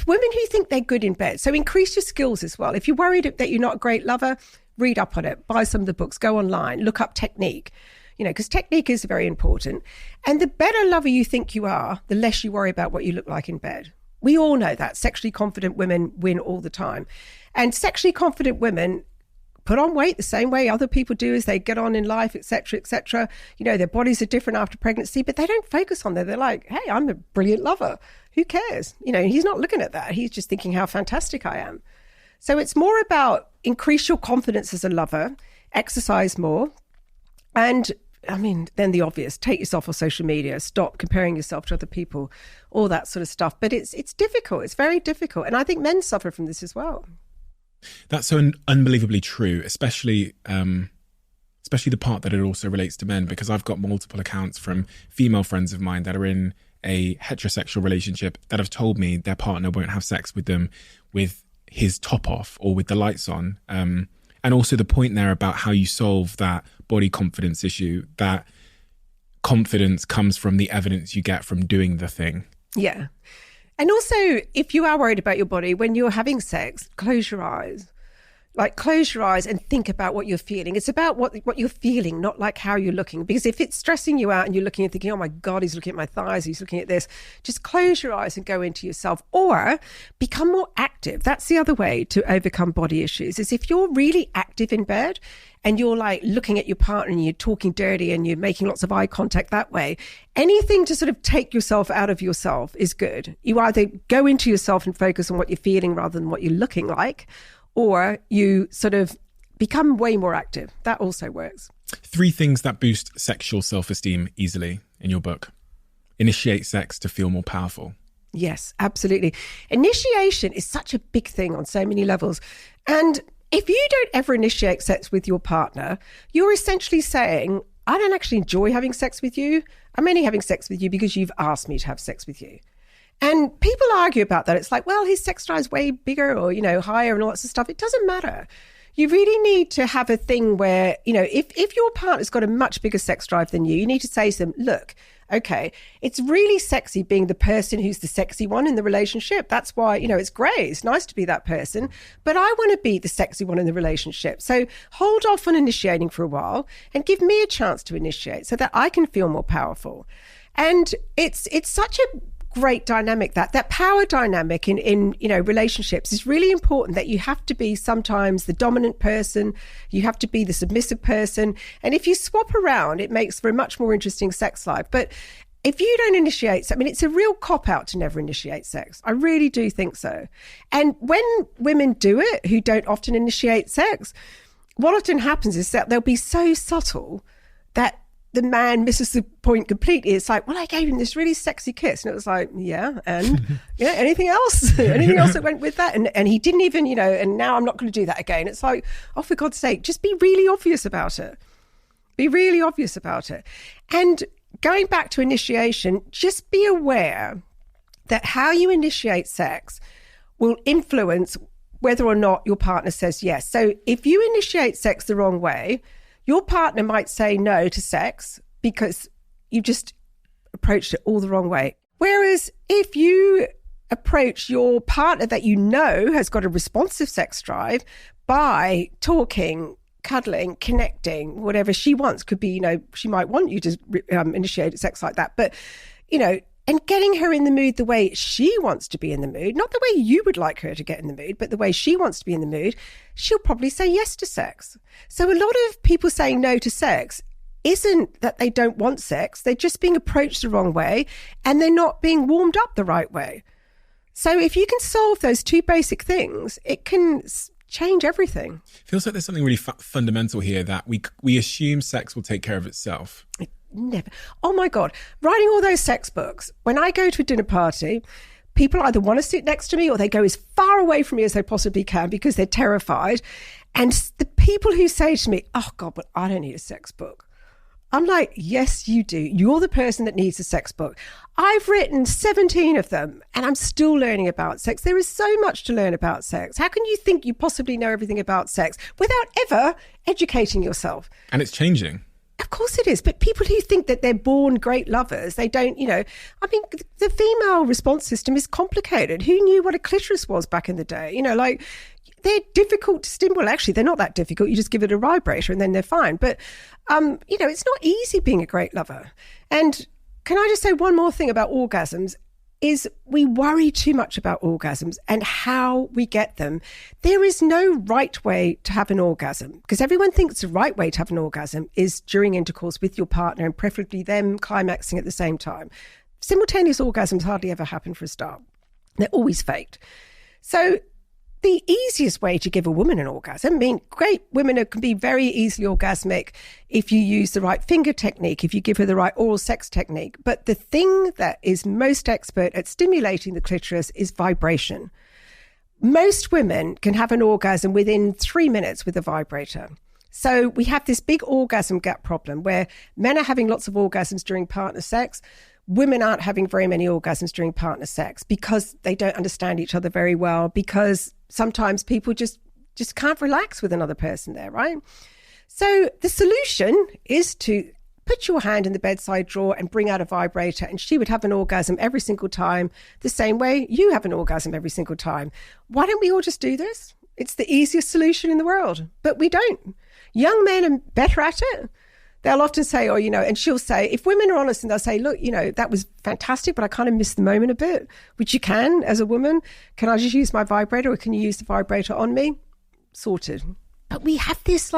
who think they're good in bed. So increase your skills as well. If you're worried that you're not a great lover, read up on it, buy some of the books, go online, look up technique, because technique is very important. And the better lover you think you are, the less you worry about what you look like in bed. We all know that sexually confident women win all the time. And sexually confident women put on weight the same way other people do as they get on in life, etc., etc. Their bodies are different after pregnancy, but they don't focus on that. They're like, hey, I'm a brilliant lover. Who cares? He's not looking at that. He's just thinking how fantastic I am. So it's more about increase your confidence as a lover, exercise more, and then the obvious, take yourself off social media, stop comparing yourself to other people, all that sort of stuff. But it's difficult. It's very difficult. And I think men suffer from this as well. That's so unbelievably true, especially the part that it also relates to men, because I've got multiple accounts from female friends of mine that are in a heterosexual relationship that have told me their partner won't have sex with them with his top off or with the lights on. And also the point there about how you solve that body confidence issue, that confidence comes from the evidence you get from doing the thing. Yeah. And also, if you are worried about your body, when you're having sex, close your eyes. Close your eyes and think about what you're feeling. It's about what you're feeling, not like how you're looking. Because if it's stressing you out and you're looking and thinking, oh my God, he's looking at my thighs, he's looking at this, just close your eyes and go into yourself. Or become more active. That's the other way to overcome body issues, is if you're really active in bed and you're looking at your partner and you're talking dirty and you're making lots of eye contact that way, anything to sort of take yourself out of yourself is good. You either go into yourself and focus on what you're feeling rather than what you're looking like, or you sort of become way more active. That also works. 3 things that boost sexual self-esteem easily in your book. Initiate sex to feel more powerful. Yes, absolutely. Initiation is such a big thing on so many levels. And if you don't ever initiate sex with your partner, you're essentially saying, I don't actually enjoy having sex with you. I'm only having sex with you because you've asked me to have sex with you. And people argue about that. It's like, well, his sex drive is way bigger or, higher and all that sort of stuff. It doesn't matter. You really need to have a thing where, if your partner's got a much bigger sex drive than you need to say to them, look, okay, it's really sexy being the person who's the sexy one in the relationship. That's why, it's great. It's nice to be that person. But I want to be the sexy one in the relationship. So hold off on initiating for a while and give me a chance to initiate so that I can feel more powerful. And it's such a great dynamic, that power dynamic in relationships is really important, that you have to be sometimes the dominant person, you have to be the submissive person, and if you swap around it makes for a much more interesting sex life. But if you don't initiate, it's a real cop-out to never initiate sex. I really do think so. And when women do it who don't often initiate sex, what often happens is that they'll be so subtle that the man misses the point completely. It's like, well, I gave him this really sexy kiss. And it was like, yeah, and anything else? Anything else that went with that? And he didn't even, and now I'm not going to do that again. It's like, oh, for God's sake, just be really obvious about it. Be really obvious about it. And going back to initiation, just be aware that how you initiate sex will influence whether or not your partner says yes. So if you initiate sex the wrong way, your partner might say no to sex because you just approached it all the wrong way. Whereas if you approach your partner that has got a responsive sex drive by talking, cuddling, connecting, whatever she wants, could be, she might want you to initiate sex like that. But, and getting her in the mood the way she wants to be in the mood, not the way you would like her to get in the mood, but the way she wants to be in the mood, she'll probably say yes to sex. So a lot of people saying no to sex isn't that they don't want sex, they're just being approached the wrong way and they're not being warmed up the right way. So if you can solve those 2 basic things, it can change everything. Feels like there's something really fundamental here, that we assume sex will take care of itself. Never. Oh my God. Writing all those sex books. When I go to a dinner party, people either want to sit next to me or they go as far away from me as they possibly can because they're terrified. And the people who say to me, oh God, but I don't need a sex book. I'm like, yes, you do. You're the person that needs a sex book. I've written 17 of them and I'm still learning about sex. There is so much to learn about sex. How can you think you possibly know everything about sex without ever educating yourself? And it's changing. Of course it is. But people who think that they're born great lovers, they don't, I mean, the female response system is complicated. Who knew what a clitoris was back in the day? They're difficult to stimulate. Actually, they're not that difficult. You just give it a vibrator and then they're fine. But, it's not easy being a great lover. And can I just say one more thing about orgasms? Is we worry too much about orgasms and how we get them. There is no right way to have an orgasm, because everyone thinks the right way to have an orgasm is during intercourse with your partner and preferably them climaxing at the same time. Simultaneous orgasms hardly ever happen for a start. They're always faked. So the easiest way to give a woman an orgasm, great women can be very easily orgasmic if you use the right finger technique, if you give her the right oral sex technique. But the thing that is most expert at stimulating the clitoris is vibration. Most women can have an orgasm within 3 minutes with a vibrator. So we have this big orgasm gap problem where men are having lots of orgasms during partner sex. Women aren't having very many orgasms during partner sex because they don't understand each other very well, because sometimes people just can't relax with another person there, right? So the solution is to put your hand in the bedside drawer and bring out a vibrator, and she would have an orgasm every single time, the same way you have an orgasm every single time. Why don't we all just do this? It's the easiest solution in the world, but we don't. Young men are better at it. They'll often say, and she'll say, if women are honest and they'll say, look, that was fantastic, but I kind of missed the moment a bit, which you can as a woman. Can I just use my vibrator, or can you use the vibrator on me? Sorted. But we have this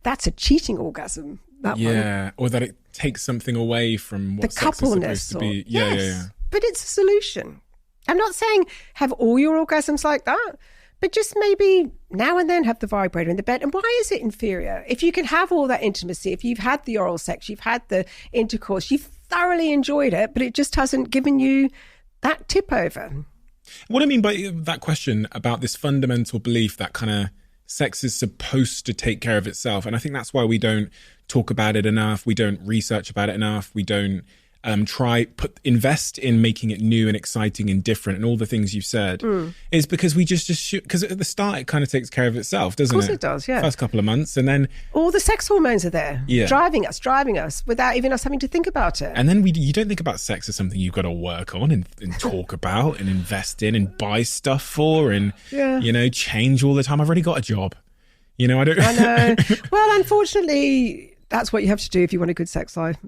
that's a cheating orgasm. One. Or that it takes something away from what the sex coupleness is supposed to be. Yeah. But it's a solution. I'm not saying have all your orgasms like that, but just maybe now and then have the vibrator in the bed. And why is it inferior? If you can have all that intimacy, if you've had the oral sex, you've had the intercourse, you've thoroughly enjoyed it, but it just hasn't given you that tip over. What I mean by that question about this fundamental belief that kind of sex is supposed to take care of itself. And I think that's why we don't talk about it enough. We don't research about it enough. We don't invest in making it new and exciting and different and all the things you said, is because we just because at the start it kind of takes care of itself, doesn't it? Of course it does, yeah. First couple of months, and then all the sex hormones are there, driving us without even us having to think about it. And then you don't think about sex as something you've got to work on and talk about and invest in and buy stuff for and change all the time. I've already got a job, I don't. I know. Well, unfortunately, that's what you have to do if you want a good sex life.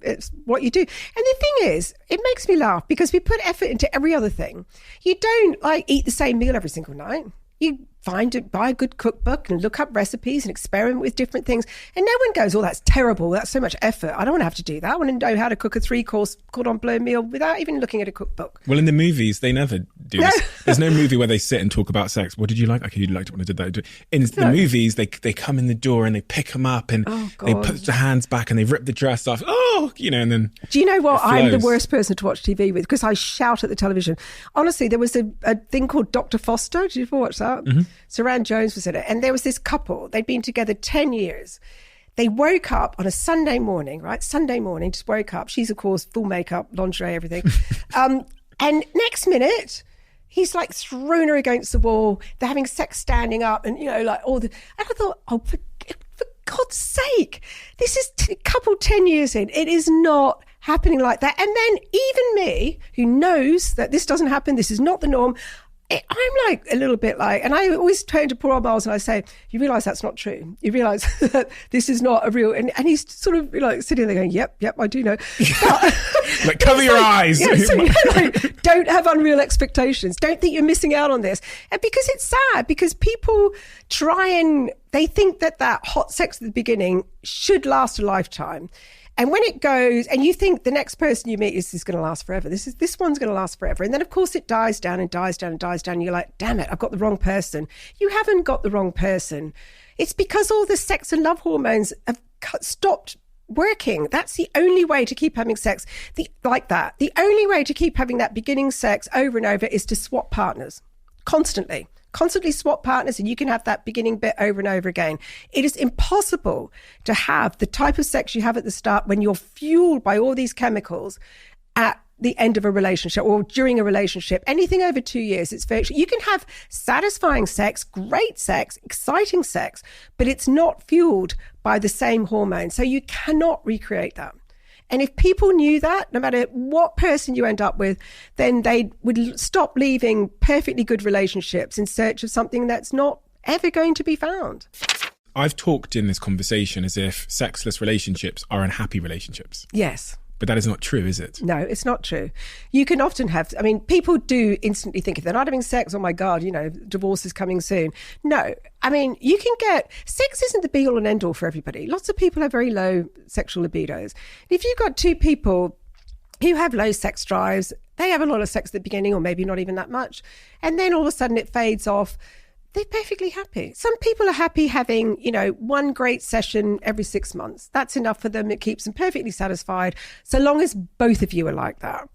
It's what you do. And the thing is, it makes me laugh because we put effort into every other thing. You don't eat the same meal every single night. You buy a good cookbook and look up recipes and experiment with different things. And no one goes, oh, that's terrible. That's so much effort. I don't want to have to do that. I want to know how to cook a 3-course cordon bleu meal without even looking at a cookbook. Well, in the movies, they never do this. There's no movie where they sit and talk about sex. What did you like? Okay, you liked it when I did that. In the movies, they come in the door and they pick them up and they put their hands back and they rip the dress off. And then... Do you know what? I'm the worst person to watch TV with because I shout at the television. Honestly, there was a thing called Dr. Foster. Did you ever watch that? Mm-hmm. Saran Jones was in it. And there was this couple. They'd been together 10 years. They woke up on a Sunday morning, right? Sunday morning, just woke up. She's, of course, full makeup, lingerie, everything. And next minute, he's thrown her against the wall. They're having sex standing up and, all the... And I thought, for God's sake, this is couple 10 years in. It is not happening like that. And then even me, who knows that this doesn't happen, this is not the norm, I'm a little bit and I always turn to poor old Miles and I say, you realise that's not true. You realise that this is not a real, and he's sort of sitting there going, yep, I do know. But, cover your eyes. Yeah, so, don't have unreal expectations. Don't think you're missing out on this. And because it's sad, because people they think that hot sex at the beginning should last a lifetime. And when it goes, and you think the next person you meet is going to last forever. This one's going to last forever. And then, of course, it dies down and dies down and dies down. And you're like, damn it, I've got the wrong person. You haven't got the wrong person. It's because all the sex and love hormones have stopped working. That's the only way to keep having sex like that. The only way to keep having that beginning sex over and over is to swap partners constantly swap partners, and you can have that beginning bit over and over again. It is impossible to have the type of sex you have at the start when you're fueled by all these chemicals at the end of a relationship or during a relationship. Anything over 2 years, it's virtually, you can have satisfying sex, great sex, exciting sex, but it's not fueled by the same hormone. So you cannot recreate that. And if people knew that, no matter what person you end up with, then they would stop leaving perfectly good relationships in search of something that's not ever going to be found. I've talked in this conversation as if sexless relationships are unhappy relationships. Yes. But that is not true, is it? No, it's not true. You can often have, people do instantly think if they're not having sex, oh my God, divorce is coming soon. No, you can sex isn't the be all and end all for everybody. Lots of people have very low sexual libidos. If you've got two people who have low sex drives, they have a lot of sex at the beginning or maybe not even that much. And then all of a sudden it fades off. They're perfectly happy. Some people are happy having, one great session every 6 months. That's enough for them. It keeps them perfectly satisfied, so long as both of you are like that.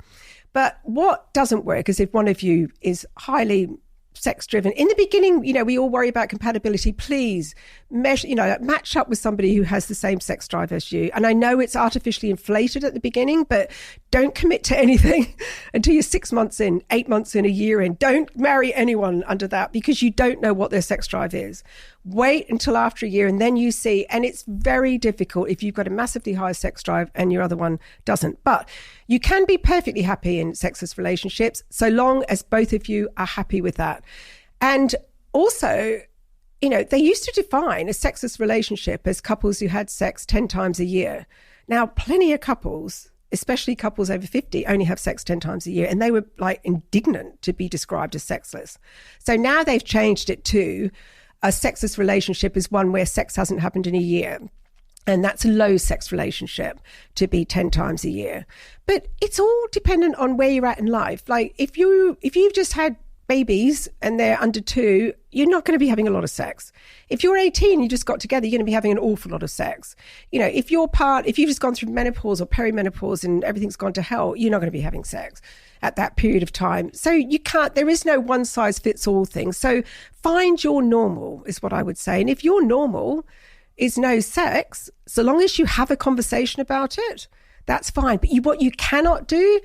But what doesn't work is if one of you is highly sex driven. In the beginning, we all worry about compatibility. Please match up with somebody who has the same sex drive as you. And I know it's artificially inflated at the beginning, but don't commit to anything until you're 6 months in, 8 months in, a year in. Don't marry anyone under that because you don't know what their sex drive is. Wait until after a year and then you see. And it's very difficult if you've got a massively high sex drive and your other one doesn't. But you can be perfectly happy in sexless relationships so long as both of you are happy with that. And also, they used to define a sexless relationship as couples who had sex 10 times a year. Now, plenty of couples, especially couples over 50, only have sex 10 times a year. And they were indignant to be described as sexless. So now they've changed it to a sexless relationship is one where sex hasn't happened in a year. And that's a low sex relationship to be 10 times a year. But it's all dependent on where you're at in life. If you've just had babies and they're under 2, you're not going to be having a lot of sex. If you're 18, you just got together, you're going to be having an awful lot of sex. If you've just gone through menopause or perimenopause and everything's gone to hell, you're not going to be having sex at that period of time. So there is no one size fits all thing. So find your normal is what I would say. And if your normal is no sex, so long as you have a conversation about it, that's fine. But what you cannot do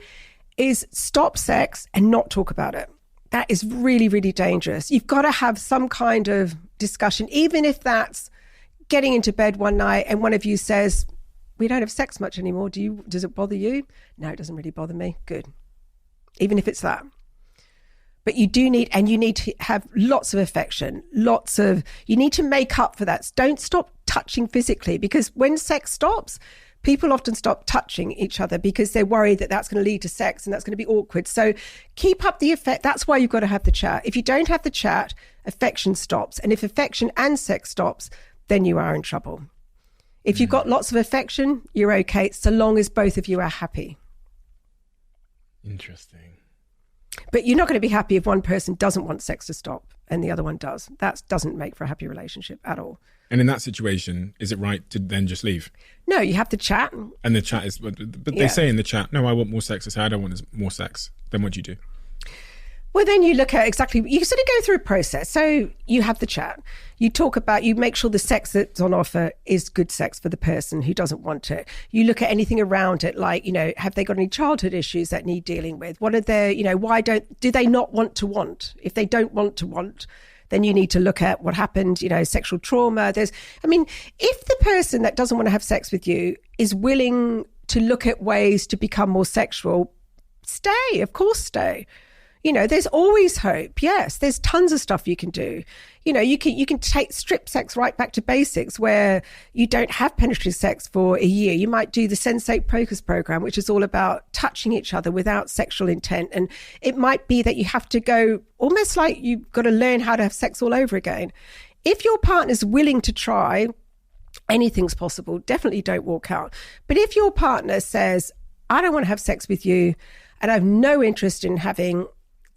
is stop sex and not talk about it. That is really, really dangerous. You've got to have some kind of discussion, even if that's getting into bed one night and one of you says, we don't have sex much anymore. Does it bother you? No, it doesn't really bother me. Good. Even if it's that. But you need to have lots of affection, you need to make up for that. Don't stop touching physically, because when sex stops, people often stop touching each other because they're worried that that's going to lead to sex and that's going to be awkward. So keep up the effect. That's why you've got to have the chat. If you don't have the chat, affection stops. And if affection and sex stops, then you are in trouble. If you've got lots of affection, you're okay, so long as both of you are happy. Interesting. But you're not going to be happy if one person doesn't want sex to stop and the other one does. That doesn't make for a happy relationship at all. And in that situation, is it right to then just leave? No, you have to chat. And the chat is, but they say in the chat, no, I want more sex. I say, I don't want more sex. Then what do you do? Well, then you look at you sort of go through a process. So you have the chat. You make sure the sex that's on offer is good sex for the person who doesn't want it. You look at anything around it, like, have they got any childhood issues that need dealing with? What are their, do they not want to want? If they don't want to want, then you need to look at what happened, sexual trauma. If the person that doesn't want to have sex with you is willing to look at ways to become more sexual, stay, of course, stay. There's always hope. Yes, there's tons of stuff you can do. You can strip sex right back to basics where you don't have penetrative sex for a year. You might do the Sensate Focus program, which is all about touching each other without sexual intent. And it might be that you have to go almost like you've got to learn how to have sex all over again. If your partner's willing to try anything's possible. Definitely don't walk out. But if your partner says, I don't want to have sex with you and I have no interest in having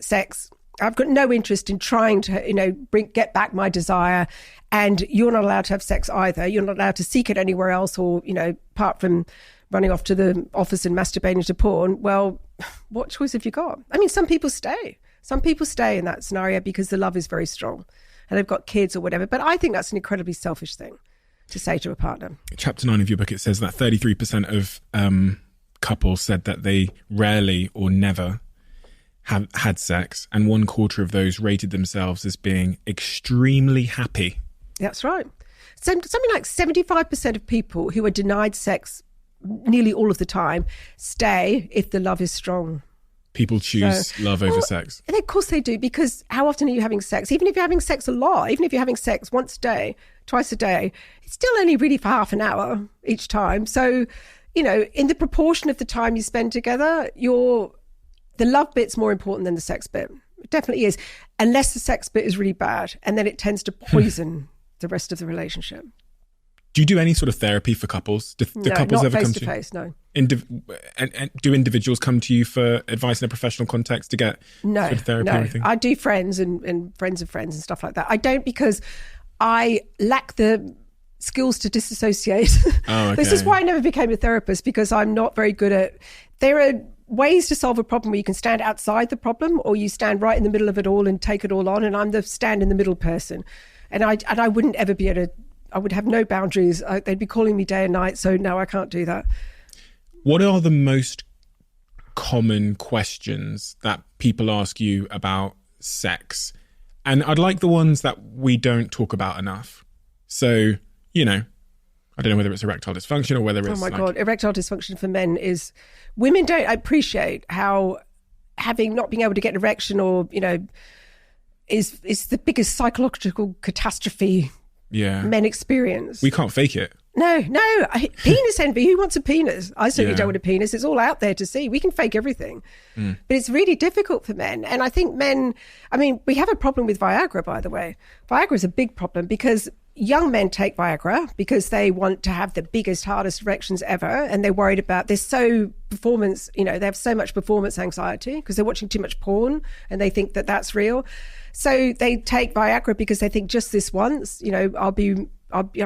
sex, I've got no interest in trying to, get back my desire, and you're not allowed to have sex either. You're not allowed to seek it anywhere else or, apart from running off to the office and masturbating to porn. Well, what choice have you got? I mean, some people stay. Some people stay in that scenario because the love is very strong and they've got kids or whatever. But I think that's an incredibly selfish thing to say to a partner. Chapter 9 of your book, it says that 33% of couples said that they rarely or never have had sex, and 1/4 of those rated themselves as being extremely happy. That's right. Something like 75% of people who are denied sex nearly all of the time stay if the love is strong. People choose love over sex. And of course they do, because how often are you having sex? Even if you're having sex a lot, even if you're having sex once a day, twice a day, it's still only really for half an hour each time. So, in the proportion of the time you spend together, the love bit's more important than the sex bit. It definitely is, unless the sex bit is really bad, and then it tends to poison the rest of the relationship. Do you do any sort of therapy for couples? Do couples ever come to you? Face-to-face, no. And do individuals come to you for advice in a professional context to get sort of therapy or anything? I do friends and friends of friends and stuff like that. I don't, because I lack the skills to disassociate. Oh, okay. This is why I never became a therapist, because I'm not very good at... There are ways to solve a problem where you can stand outside the problem, or you stand right in the middle of it all and take it all on, and I'm the stand in the middle person. And I wouldn't ever be able to... I would have no boundaries. They'd be calling me day and night, so no, I can't do that. What are the most common questions that people ask you about sex? And I'd like the ones that we don't talk about enough. So, I don't know whether it's erectile dysfunction or whether it's... Oh my God, erectile dysfunction for men is... Women don't appreciate how not being able to get an erection or, is the biggest psychological catastrophe men experience. We can't fake it. No. Penis envy. Who wants a penis? I certainly don't want a penis. It's all out there to see. We can fake everything. But it's really difficult for men. And I think men... I mean, we have a problem with Viagra, by the way. Viagra is a big problem because young men take Viagra because they want to have the biggest, hardest erections ever. And they're worried about... They have so much performance anxiety because they're watching too much porn and they think that that's real. So they take Viagra because they think just this once, I'll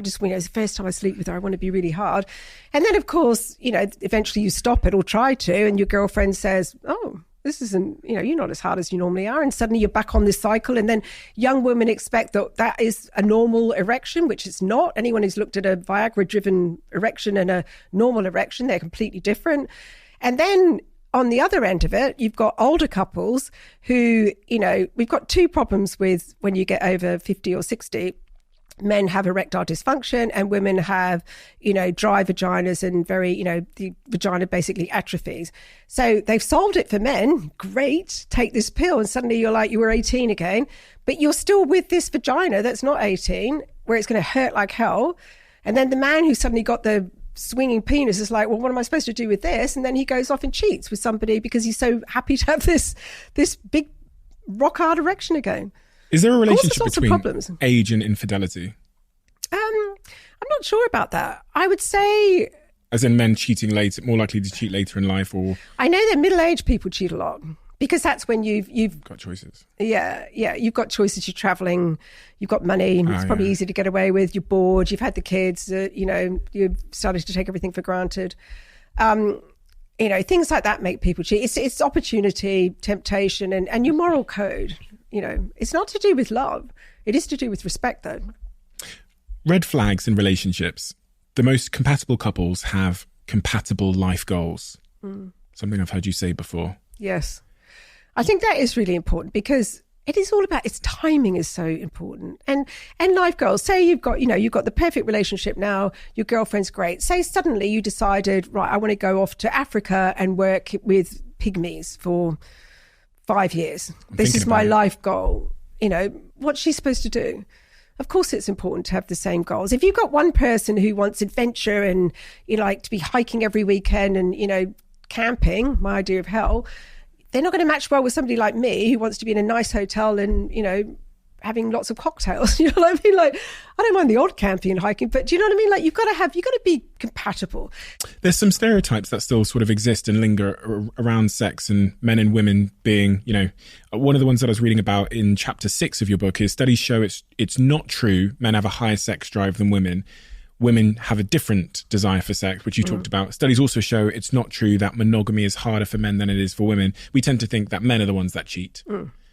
just, it's the first time I sleep with her, I want to be really hard. And then, of course, eventually you stop it or try to, and your girlfriend says, oh, this isn't, you're not as hard as you normally are. And suddenly you're back on this cycle. And then young women expect that is a normal erection, which it's not. Anyone who's looked at a Viagra-driven erection and a normal erection, they're completely different. And then on the other end of it, you've got older couples who, we've got two problems with when you get over 50 or 60. Men have erectile dysfunction and women have, dry vaginas and very, the vagina basically atrophies. So they've solved it for men. Great. Take this pill and suddenly you're like you were 18 again, but you're still with this vagina that's not 18, where it's going to hurt like hell. And then the man who suddenly got the swinging penis is like, well, what am I supposed to do with this? And then he goes off and cheats with somebody because he's so happy to have this big rock hard erection again. Is there a relationship between age and infidelity? I'm not sure about that. I would say... As in men cheating later, more likely to cheat later in life, or... I know that middle-aged people cheat a lot because that's when you've got choices. Yeah. You've got choices. You're traveling, you've got money. It's probably easy to get away with. You're bored. You've had the kids. You've started to take everything for granted. Things like that make people cheat. It's opportunity, temptation, and your moral code. It's not to do with love. It is to do with respect, though. Red flags in relationships. The most compatible couples have compatible life goals. Something I've heard you say before. Yes. I think that is really important because it is all about, its timing is so important. And life goals. Say you've got the perfect relationship now, your girlfriend's great. Say suddenly you decided, right, I want to go off to Africa and work with pygmies for 5 years. This is my life goal. What's she supposed to do? Of course, it's important to have the same goals. If you've got one person who wants adventure and you like to be hiking every weekend and, camping, my idea of hell, they're not going to match well with somebody like me who wants to be in a nice hotel and, having lots of cocktails. You know what I mean? Like, I don't mind the odd camping and hiking, but do you know what I mean? Like, you've got to be compatible. There's some stereotypes that still sort of exist and linger around sex and men and women being, you know, one of the ones that I was reading about in chapter 6 of your book is studies show it's not true men have a higher sex drive than women. Women have a different desire for sex, which you talked about. Studies also show it's not true that monogamy is harder for men than it is for women. We tend to think that men are the ones that cheat.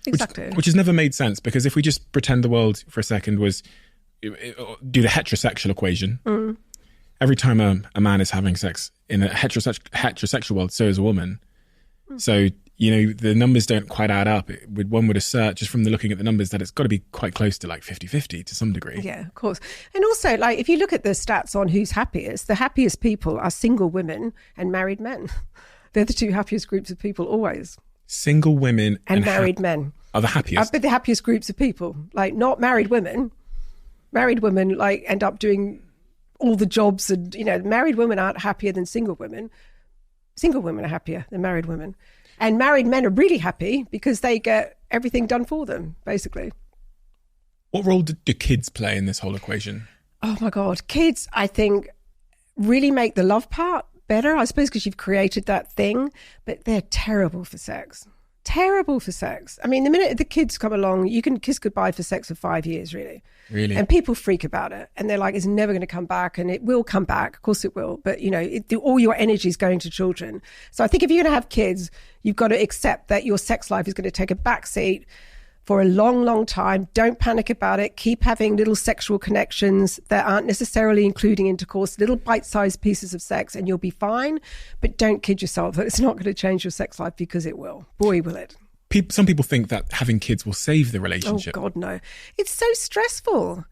Exactly. Which has never made sense, because if we just pretend the world for a second was, do the heterosexual equation, every time a man is having sex in a heterosexual world, so is a woman. So, you know, the numbers don't quite add up. One would assert, just from the looking at the numbers, that it's got to be quite close to like 50-50 to some degree. Yeah, of course. And also, like, if you look at the stats on who's happiest, the happiest people are single women and married men. They're the two happiest groups of people always. Single women and married men are the happiest. But the happiest groups of people, like not married women. Married women like end up doing all the jobs, and you know, married women aren't happier than single women. Single women are happier than married women, and married men are really happy because they get everything done for them, basically. What role do kids play in this whole equation? Oh my God, kids, I think, really make the love part better, I suppose, because you've created that thing, but they're terrible for sex. Terrible for sex. I mean, the minute the kids come along, you can kiss goodbye for sex for 5 years, really. Really? And people freak about it. And they're like, it's never going to come back. And it will come back. Of course it will. But, you know, all your energy is going to children. So I think if you're going to have kids, you've got to accept that your sex life is going to take a backseat for a long, long time. Don't panic about it. Keep having little sexual connections that aren't necessarily including intercourse, little bite-sized pieces of sex, and you'll be fine. But don't kid yourself that it's not going to change your sex life, because it will. Boy, will it. Some people think that having kids will save the relationship. Oh, God, no. It's so stressful.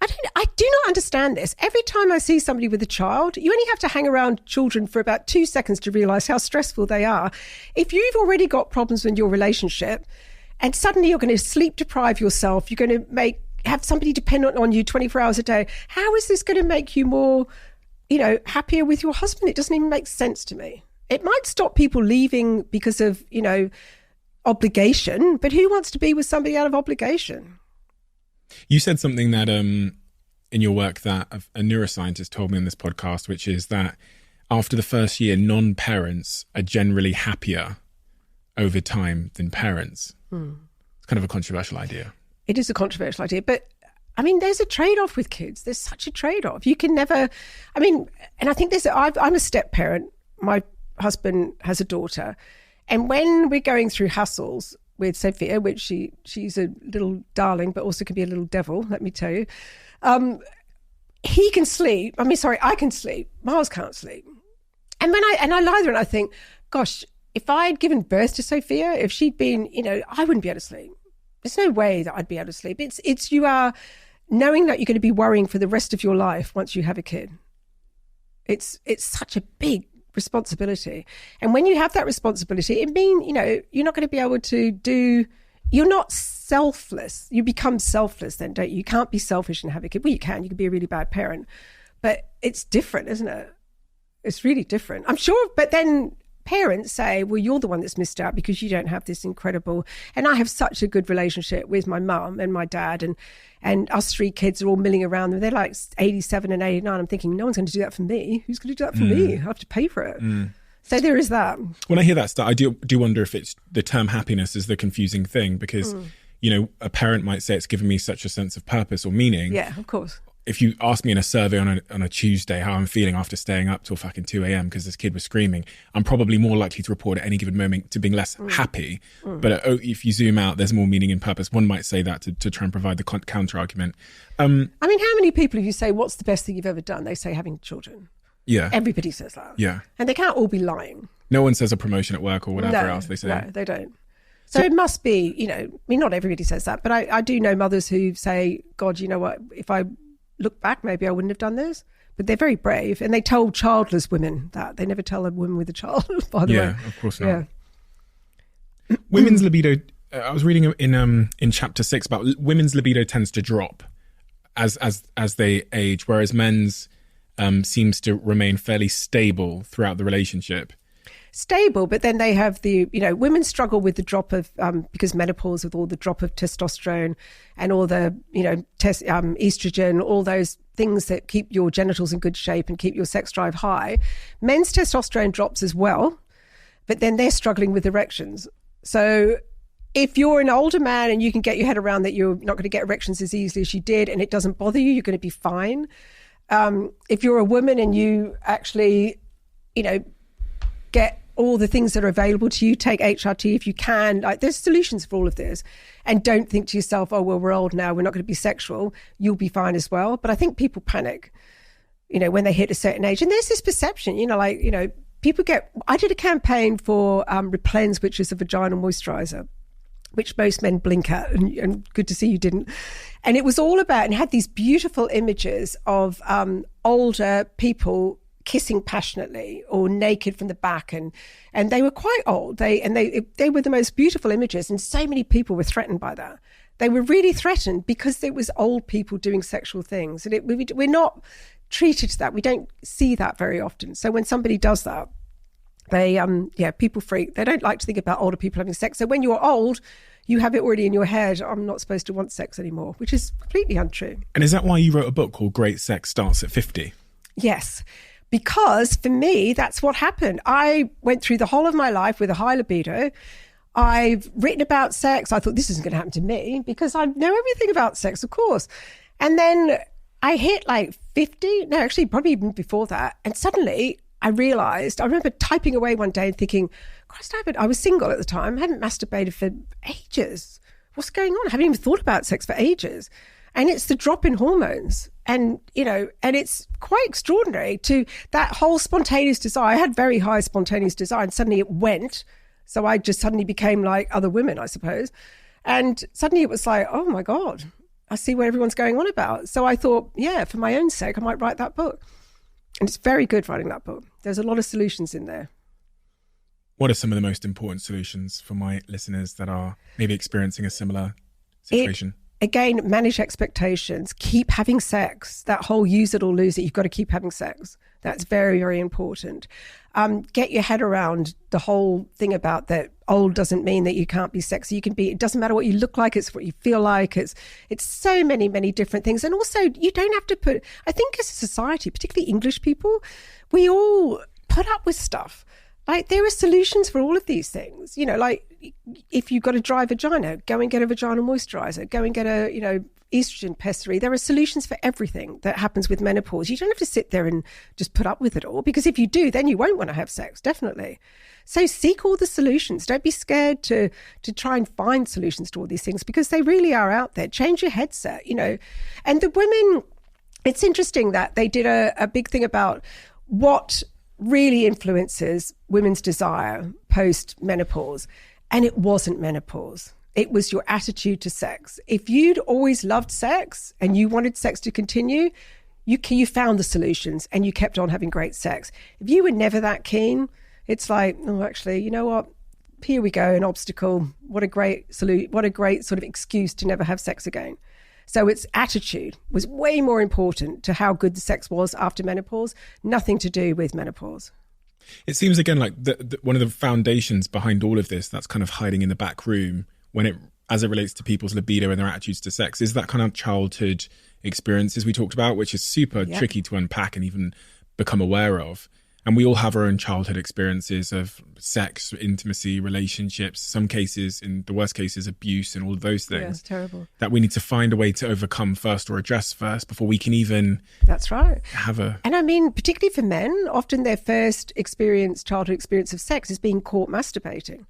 I do not understand this. Every time I see somebody with a child, you only have to hang around children for about 2 seconds to realise how stressful they are. If you've already got problems in your relationship, and suddenly you're going to sleep deprive yourself, you're going to have somebody dependent on you 24 hours a day. How is this going to make you more, you know, happier with your husband? It doesn't even make sense to me. It might stop people leaving because of, you know, obligation, but who wants to be with somebody out of obligation? You said something that in your work that a neuroscientist told me on this podcast, which is that after the first year, non-parents are generally happier over time than parents. It's kind of a controversial idea. It is a controversial idea, but I mean, there's a trade-off with kids. There's such a trade-off. You can never, I mean, and I think I'm a step parent. My husband has a daughter. And when we're going through hassles with Sophia, which she's a little darling, but also can be a little devil, let me tell you, he can sleep. I can sleep. Miles can't sleep. And I lie there and I think, gosh, if I'd given birth to Sophia, if she'd been, you know, I wouldn't be able to sleep. There's no way that I'd be able to sleep. It's you are knowing that you're going to be worrying for the rest of your life once you have a kid. It's such a big responsibility. And when you have that responsibility, it means, you know, you're not going to be able to you're not selfless. You become selfless then, don't you? You can't be selfish and have a kid. Well, you can be a really bad parent, but it's different, isn't it? It's really different. I'm sure, but then parents say, well, you're the one that's missed out because you don't have this incredible, and I have such a good relationship with my mum and my dad, and us 3 kids are all milling around them. They're like 87 and 89. I'm thinking, no one's going to do that for me. Who's going to do that for me? I have to pay for it. So there is that. When I hear that stuff, I do wonder if it's the term happiness is the confusing thing, because, you know, a parent might say it's given me such a sense of purpose or meaning. Yeah, of course. If you ask me in a survey on a Tuesday how I'm feeling after staying up till fucking 2 a.m. because this kid was screaming, I'm probably more likely to report at any given moment to being less happy. But if you zoom out, there's more meaning and purpose. One might say that to try and provide the counter argument. I mean, how many people, if you say, what's the best thing you've ever done? They say having children. Yeah. Everybody says that. Yeah. And they can't all be lying. No one says a promotion at work or whatever else they say. No, they don't. So it must be, you know, I mean, not everybody says that, but I do know mothers who say, God, you know what, if I look back, maybe I wouldn't have done this. But they're very brave, and they tell childless women that. They never tell a woman with a child, by the way. Yeah, of course not. Yeah. Women's libido, I was reading in chapter 6 about women's libido tends to drop as they age, whereas men's seems to remain fairly stable throughout the relationship. stable, but then they have women struggle with the drop of, because menopause, with all the drop of testosterone and all the, estrogen, all those things that keep your genitals in good shape and keep your sex drive high. Men's testosterone drops as well, but then they're struggling with erections. So if you're an older man and you can get your head around that you're not going to get erections as easily as you did, and it doesn't bother you, you're going to be fine. If you're a woman and you actually, get all the things that are available to you, take HRT if you can, there's solutions for all of this. And don't think to yourself, oh, well, we're old now, we're not going to be sexual. You'll be fine as well. But I think people panic, when they hit a certain age. And there's this perception, people I did a campaign for Replens, which is a vaginal moisturizer, which most men blink at, and good to see you didn't. And it was all about, and had these beautiful images of older people kissing passionately or naked from the back, and they were quite old. They were the most beautiful images, and so many people were threatened by that. They were really threatened because it was old people doing sexual things, and we're not treated to that. We don't see that very often. So when somebody does that, they people freak. They don't like to think about older people having sex. So when you're old, you have it already in your head, I'm not supposed to want sex anymore, which is completely untrue. And is that why you wrote a book called Great Sex Starts at 50? Yes. Because for me, that's what happened. I went through the whole of my life with a high libido. I've written about sex. I thought this isn't going to happen to me because I know everything about sex, of course. And then I hit 50, no, actually probably even before that. And suddenly I realized, I remember typing away one day and thinking, Christ, I was single at the time. I hadn't masturbated for ages. What's going on? I haven't even thought about sex for ages. And it's the drop in hormones. And, and it's quite extraordinary to that whole spontaneous desire. I had very high spontaneous desire and suddenly it went. So I just suddenly became like other women, I suppose. And suddenly it was like, oh my God, I see what everyone's going on about. So I thought, yeah, for my own sake, I might write that book. And it's very good writing that book. There's a lot of solutions in there. What are some of the most important solutions for my listeners that are maybe experiencing a similar situation? Again, manage expectations. Keep having sex. That whole use it or lose it. You've got to keep having sex. That's very, very important. Get your head around the whole thing about that old doesn't mean that you can't be sexy. You can be, it doesn't matter what you look like. It's what you feel like. It's so many, many different things. And also you don't have to put, I think as a society, particularly English people, we all put up with stuff. There are solutions for all of these things. If you've got a dry vagina, go and get a vaginal moisturizer, go and get a, estrogen pessary. There are solutions for everything that happens with menopause. You don't have to sit there and just put up with it all, because if you do, then you won't want to have sex, definitely. So seek all the solutions. Don't be scared to try and find solutions to all these things, because they really are out there. Change your headset, And the women, it's interesting that they did a big thing about what really influences women's desire post-menopause. And it wasn't menopause. It was your attitude to sex. If you'd always loved sex and you wanted sex to continue, you found the solutions and you kept on having great sex. If you were never that keen, it's like, oh, actually, you know what? Here we go, an obstacle. What a great sort of excuse to never have sex again. So its attitude was way more important to how good the sex was after menopause, nothing to do with menopause. It seems, again, like one of the foundations behind all of this that's kind of hiding in the back room as it relates to people's libido and their attitudes to sex is that kind of childhood experiences we talked about, which is super tricky to unpack and even become aware of. And we all have our own childhood experiences of sex, intimacy, relationships, some cases, in the worst cases, abuse and all of those things. Yeah, it's terrible. That we need to find a way to overcome first or address first before we can even That's right. have a... And I mean, particularly for men, often their first childhood experience of sex is being caught masturbating.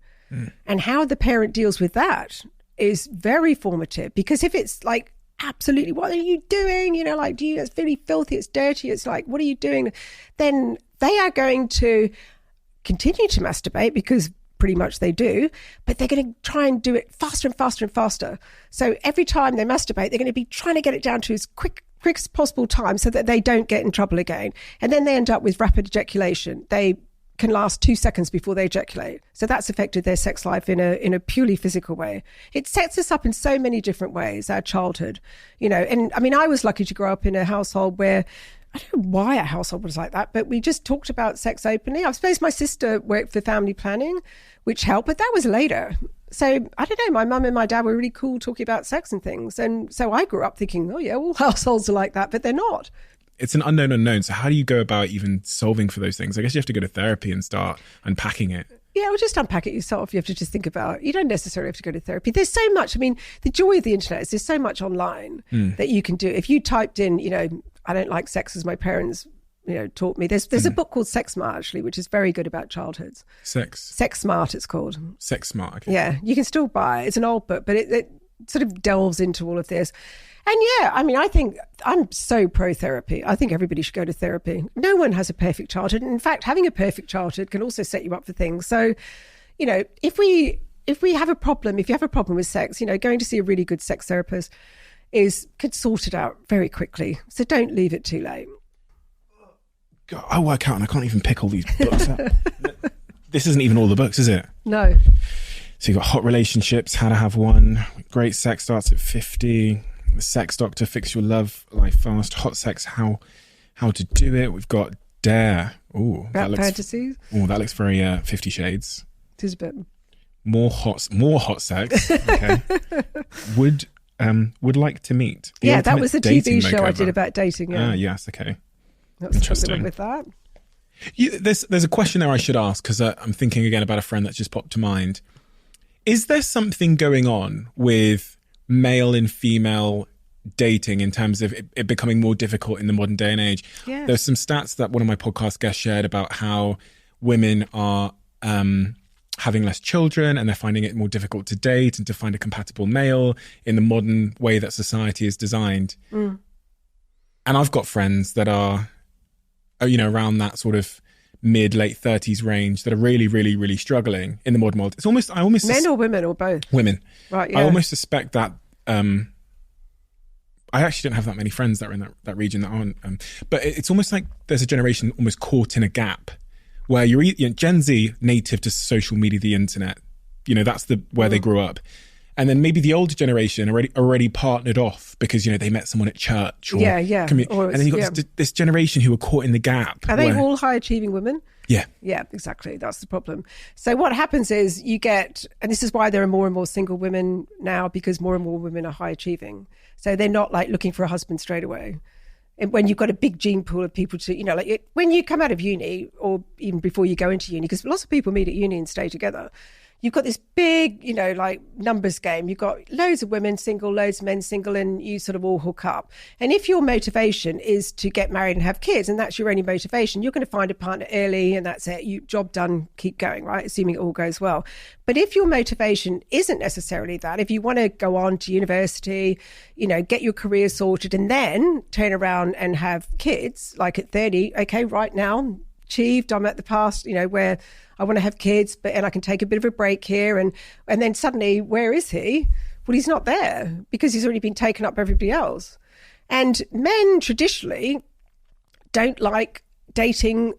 And how the parent deals with that is very formative, because if it's like, absolutely, what are you doing? It's really filthy, it's dirty, it's like, what are you doing? Then they are going to continue to masturbate, because pretty much they do, but they're going to try and do it faster and faster and faster. So every time they masturbate, they're going to be trying to get it down to as quick as possible time so that they don't get in trouble again. And then they end up with rapid ejaculation. They can last 2 seconds before they ejaculate. So that's affected their sex life in a purely physical way. It sets us up in so many different ways, our childhood, And I mean, I was lucky to grow up in a household where I don't know why our household was like that, but we just talked about sex openly. I suppose my sister worked for family planning, which helped, but that was later. So I don't know, my mum and my dad were really cool talking about sex and things. And so I grew up thinking, oh yeah, all households are like that, but they're not. It's an unknown unknown. So how do you go about even solving for those things? I guess you have to go to therapy and start unpacking it. Yeah, well, just unpack it yourself. You have to just think about, you don't necessarily have to go to therapy. There's so much, I mean, the joy of the internet is there's so much online that you can do. If you typed in, I don't like sex as my parents, taught me. There's a book called Sex Smart, actually, which is very good about childhoods. Sex Smart, it's called. Sex Smart, okay. Yeah, you can still buy it. It's an old book, but it sort of delves into all of this. And yeah, I mean, I think I'm so pro-therapy. I think everybody should go to therapy. No one has a perfect childhood. And in fact, having a perfect childhood can also set you up for things. So, if we have a problem, if you have a problem with sex, going to see a really good sex therapist could sort it out very quickly. So don't leave it too late. God, I work out and I can't even pick all these books up. This isn't even all the books, is it? No. So you've got Hot Relationships, How to Have One, Great Sex Starts at 50, The SexTok to Fix Your Love Life Fast, Hot Sex, How to Do It. We've got Dare. Oh, that looks fantasies. Oh, that looks very 50 Shades. It is a bit. More hot sex. Okay. Would like to meet. Yeah, that was a TV show I did about dating. Yeah. Yes. Okay. That's interesting. With that. There's a question there I should ask because I'm thinking again about a friend that's just popped to mind. Is there something going on with male and female dating in terms of it becoming more difficult in the modern day and age? Yeah. There's some stats that one of my podcast guests shared about how women are having less children and they're finding it more difficult to date and to find a compatible male in the modern way that society is designed. And I've got friends that are, around that sort of mid-late 30s range that are really, really, really struggling in the modern world. It's almost men or women or both? Women. Right, yeah. I almost suspect that I actually don't have that many friends that are in that region that aren't. But it's almost like there's a generation almost caught in a gap where you're Gen Z, native to social media, the internet. That's where they grew up. And then maybe the older generation already partnered off because, they met someone at church. Or yeah. And then you've got this generation who are caught in the gap. Are they all high-achieving women? Yeah. Yeah, exactly. That's the problem. So what happens is you get, and this is why there are more and more single women now, because more and more women are high-achieving. So they're not like looking for a husband straight away. And when you've got a big gene pool of people to, when you come out of uni or even before you go into uni, because lots of people meet at uni and stay together, you've got this big, numbers game. You've got loads of women single, loads of men single, and you sort of all hook up. And if your motivation is to get married and have kids, and that's your only motivation, you're going to find a partner early and that's it. Job done, keep going, right? Assuming it all goes well. But if your motivation isn't necessarily that, if you want to go on to university, get your career sorted and then turn around and have kids, like at 30, okay, right now, achieved, I'm at the past, where I want to have kids, and I can take a bit of a break here. And then suddenly, where is he? Well, he's not there because he's already been taken up by everybody else. And men traditionally don't like dating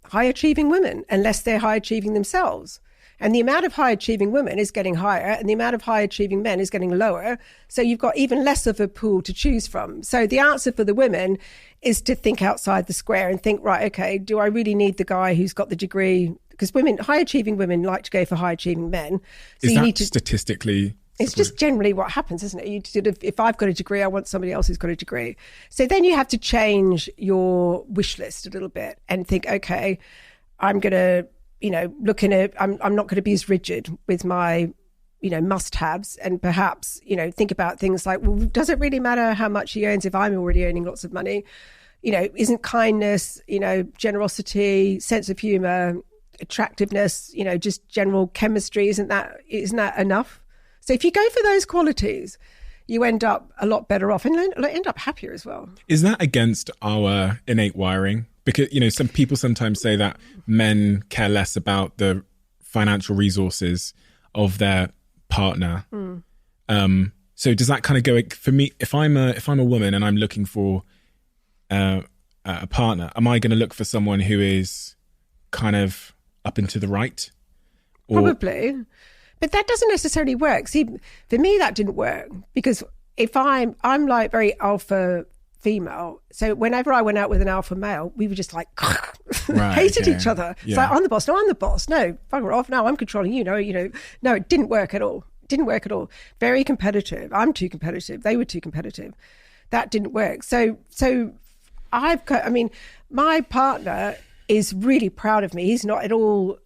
high-achieving women unless they're high-achieving themselves. And the amount of high-achieving women is getting higher and the amount of high-achieving men is getting lower. So you've got even less of a pool to choose from. So the answer for the women is to think outside the square and think, right, okay, do I really need the guy who's got the degree? Because high-achieving women like to go for high-achieving men. So is that statistically? It's just generally what happens, isn't it? If I've got a degree, I want somebody else who's got a degree. So then you have to change your wish list a little bit and think, okay, I'm going to, I'm not going to be as rigid with my, must-haves, and perhaps, think about things like, well, does it really matter how much he earns if I'm already earning lots of money? Isn't kindness, generosity, sense of humor, attractiveness, just general chemistry, isn't that enough? So if you go for those qualities, you end up a lot better off and end up happier as well. Is that against our innate wiring? Because, some people sometimes say that men care less about the financial resources of their partner. So does that kind of go, for me, if I'm a woman and I'm looking for a partner, am I going to look for someone who is kind of up and to the right? Probably. But that doesn't necessarily work. See, for me, that didn't work because if I'm like very alpha female. So whenever I went out with an alpha male, we were just like Right, hated okay. each other. It's Yeah. like, I'm the boss. No, I'm the boss. No, bugger off. No, I'm controlling you. No, no, it didn't work at all. Didn't work at all. Very competitive. I'm too competitive. They were too competitive. That didn't work. So my partner is really proud of me. He's not at all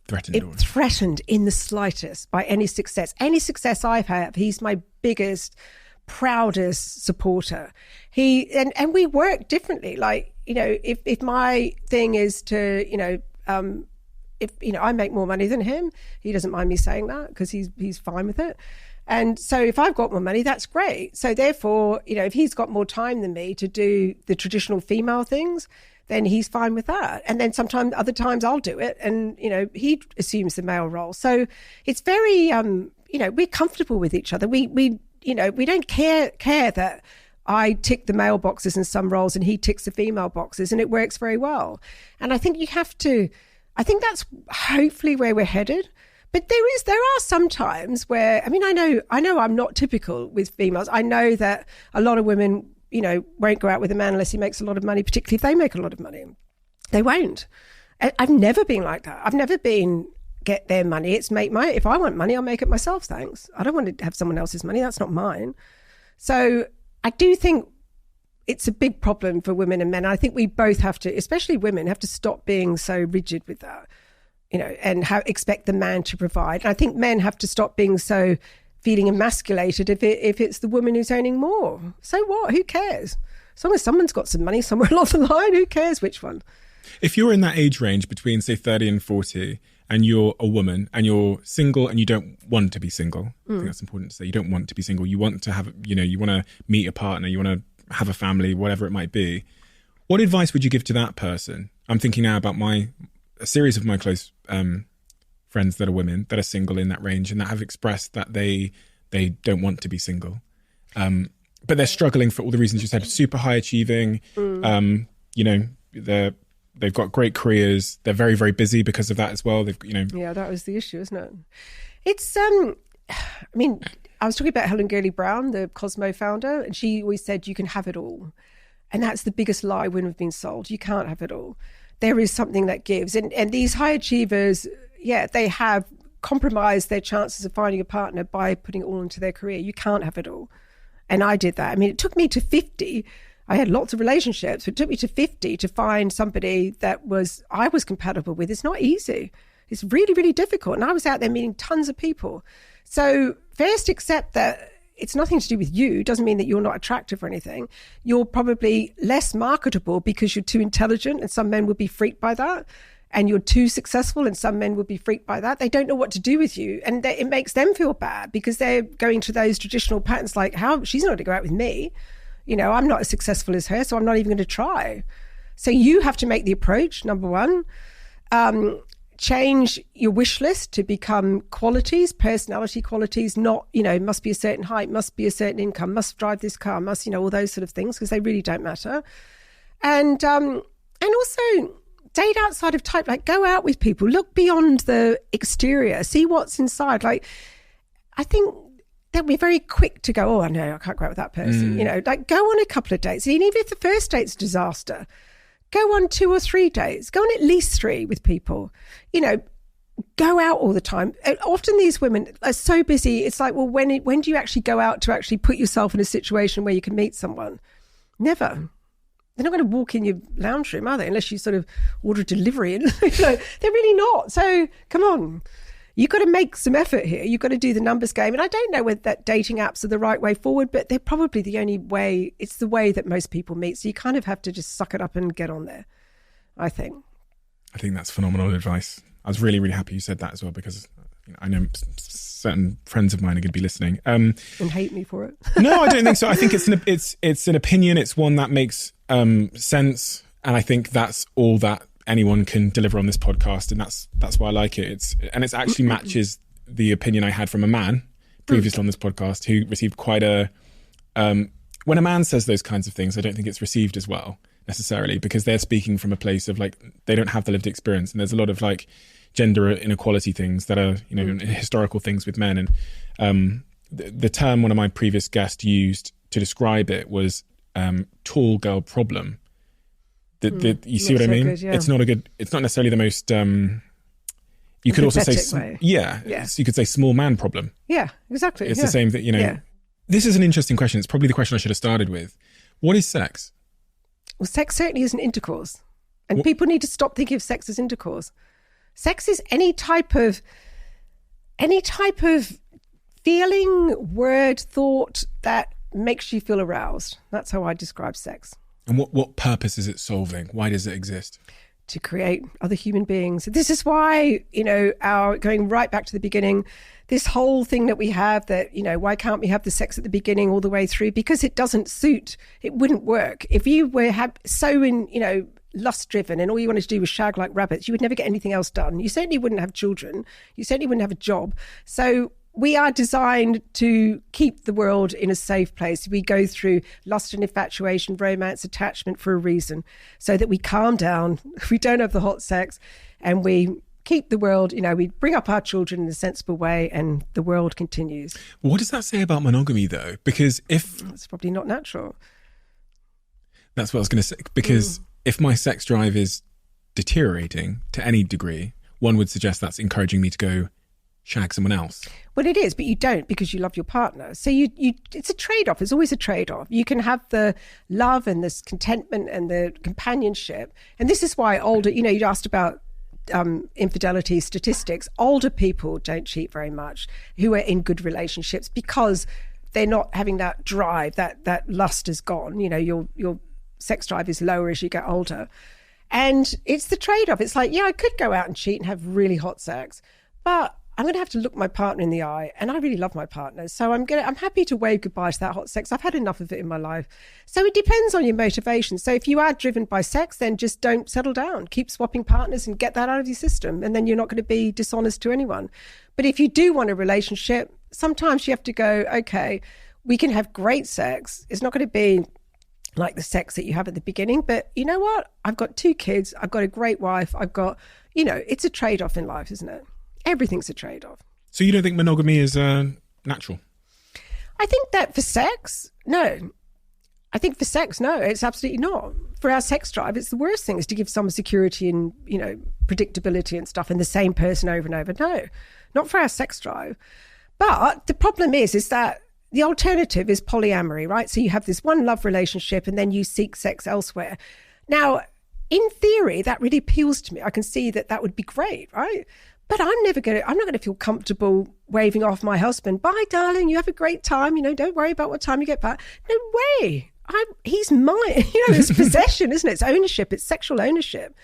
threatened in the slightest by any success. Any success I've had, he's my biggest, proudest supporter. And we work differently. Like, if my thing is to, if I make more money than him, he doesn't mind me saying that because he's fine with it. And so if I've got more money, that's great. So therefore, if he's got more time than me to do the traditional female things, then he's fine with that. And then other times I'll do it, and he assumes the male role. So it's very we're comfortable with each other. We don't care that I tick the male boxes in some roles and he ticks the female boxes, and it works very well. And I think I think that's hopefully where we're headed. But there are some times where, I know I'm not typical with females. I know that a lot of women, won't go out with a man unless he makes a lot of money, particularly if they make a lot of money. They won't. I've never been like that. I've never been get their money. It's make my, if I want money, I'll make it myself, thanks. I don't want to have someone else's money. That's not mine. So I do think it's a big problem for women and men. I think we both have to, especially women, have to stop being so rigid with that. And expect the man to provide. And I think men have to stop being so feeling emasculated if it's the woman who's earning more. So what? Who cares? As long as someone's got some money somewhere along the line, who cares which one? If you're in that age range between, say, 30 and 40, and you're a woman and you're single and you don't want to be single, I think that's important to say. You don't want to be single. You want to have, you want to meet a partner, you want to have a family, whatever it might be. What advice would you give to that person? I'm thinking now about a series of my close friends that are women that are single in that range and that have expressed that they don't want to be single, but they're struggling for all the reasons you said. Super high achieving, they've got great careers. They're very, very busy because of that as well. Yeah, that was the issue, isn't it? It's I was talking about Helen Gurley-Brown, the Cosmo founder, and she always said you can have it all, and that's the biggest lie women have been sold. You can't have it all. There is something that gives. And these high achievers, they have compromised their chances of finding a partner by putting it all into their career. You can't have it all. And I did that. It took me to 50. I had lots of relationships, but it took me to 50 to find somebody that I was compatible with. It's not easy. It's really, really difficult. And I was out there meeting tons of people. So first accept that it's nothing to do with you. It doesn't mean that you're not attractive or anything. You're probably less marketable because you're too intelligent, and some men would be freaked by that. And you're too successful, and some men would be freaked by that. They don't know what to do with you. And it makes them feel bad because they're going to those traditional patterns like, how she's not going to go out with me. I'm not as successful as her, so I'm not even going to try. So you have to make the approach, number one. Change your wish list to become qualities, personality qualities, not, must be a certain height, must be a certain income, must drive this car, must, all those sort of things, because they really don't matter. And also date outside of type, like go out with people, look beyond the exterior, see what's inside. Like, I think that we're very quick to go, oh, no, I can't go out with that person. Like go on a couple of dates. And even if the first date's a disaster, go on 2 or 3 dates. Go on at least 3 with people. Go out all the time. Often these women are so busy. It's like, well, when do you actually go out to actually put yourself in a situation where you can meet someone? Never. They're not going to walk in your lounge room, are they? Unless you sort of order delivery. They're really not. So come on. You've got to make some effort here. You've got to do the numbers game. And I don't know whether that dating apps are the right way forward, but they're probably the only way. It's the way that most people meet. So you kind of have to just suck it up and get on there, I think. I think that's phenomenal advice. I was really, really happy you said that as well, because I know certain friends of mine are going to be listening. And hate me for it. No, I don't think so. I think it's an opinion. It's one that makes sense. And I think that's all that anyone can deliver on this podcast, and that's why I like it. It actually matches the opinion I had from a man previously on this podcast who received quite a when a man says those kinds of things, I don't think it's received as well necessarily, because they're speaking from a place of like they don't have the lived experience, and there's a lot of like gender inequality things that are historical things with men. And the term one of my previous guests used to describe it was tall girl problem. You see what I mean? Good, yeah. It's not necessarily the most, you could also say, way. So you could say small man problem. Yeah, exactly. It's the same that, This is an interesting question. It's probably the question I should have started with. What is sex? Well, sex certainly isn't intercourse. And people need to stop thinking of sex as intercourse. Sex is any type of feeling, word, thought that makes you feel aroused. That's how I describe sex. And what purpose is it solving? Why does it exist? To create other human beings. This is why, our going right back to the beginning, this whole thing that we have that, why can't we have the sex at the beginning all the way through? Because it doesn't suit. It wouldn't work. If you were lust driven and all you wanted to do was shag like rabbits, you would never get anything else done. You certainly wouldn't have children. You certainly wouldn't have a job. So we are designed to keep the world in a safe place. We go through lust and infatuation, romance, attachment for a reason, so that we calm down, we don't have the hot sex, and we keep the world, we bring up our children in a sensible way, and the world continues. What does that say about monogamy, though? Because it's probably not natural. That's what I was going to say. Because if my sex drive is deteriorating to any degree, one would suggest that's encouraging me to go shag someone else. Well, it is, but you don't, because you love your partner. So it's a trade-off. It's always a trade-off. You can have the love and this contentment and the companionship. And this is why older, you asked about infidelity statistics. Older people don't cheat very much who are in good relationships, because they're not having that drive, that lust is gone. Your sex drive is lower as you get older. And it's the trade-off. It's like, I could go out and cheat and have really hot sex, but I'm going to have to look my partner in the eye, and I really love my partner. So I'm happy to wave goodbye to that hot sex. I've had enough of it in my life. So it depends on your motivation. So if you are driven by sex, then just don't settle down. Keep swapping partners and get that out of your system. And then you're not going to be dishonest to anyone. But if you do want a relationship, sometimes you have to go, okay, we can have great sex. It's not going to be like the sex that you have at the beginning. But you know what? I've got 2 kids. I've got a great wife. I've got, it's a trade-off in life, isn't it? Everything's a trade-off. So you don't think monogamy is natural? I think that for sex, no. I think for sex, no, it's absolutely not. For our sex drive, it's the worst thing is to give someone security and, predictability and stuff, and the same person over and over. No, not for our sex drive. But the problem is that the alternative is polyamory, right? So you have this one love relationship and then you seek sex elsewhere. Now, in theory, that really appeals to me. I can see that would be great, right? But I'm not going to feel comfortable waving off my husband. Bye, darling. You have a great time. Don't worry about what time you get back. No way. He's mine. It's possession, isn't it? It's ownership. It's sexual ownership.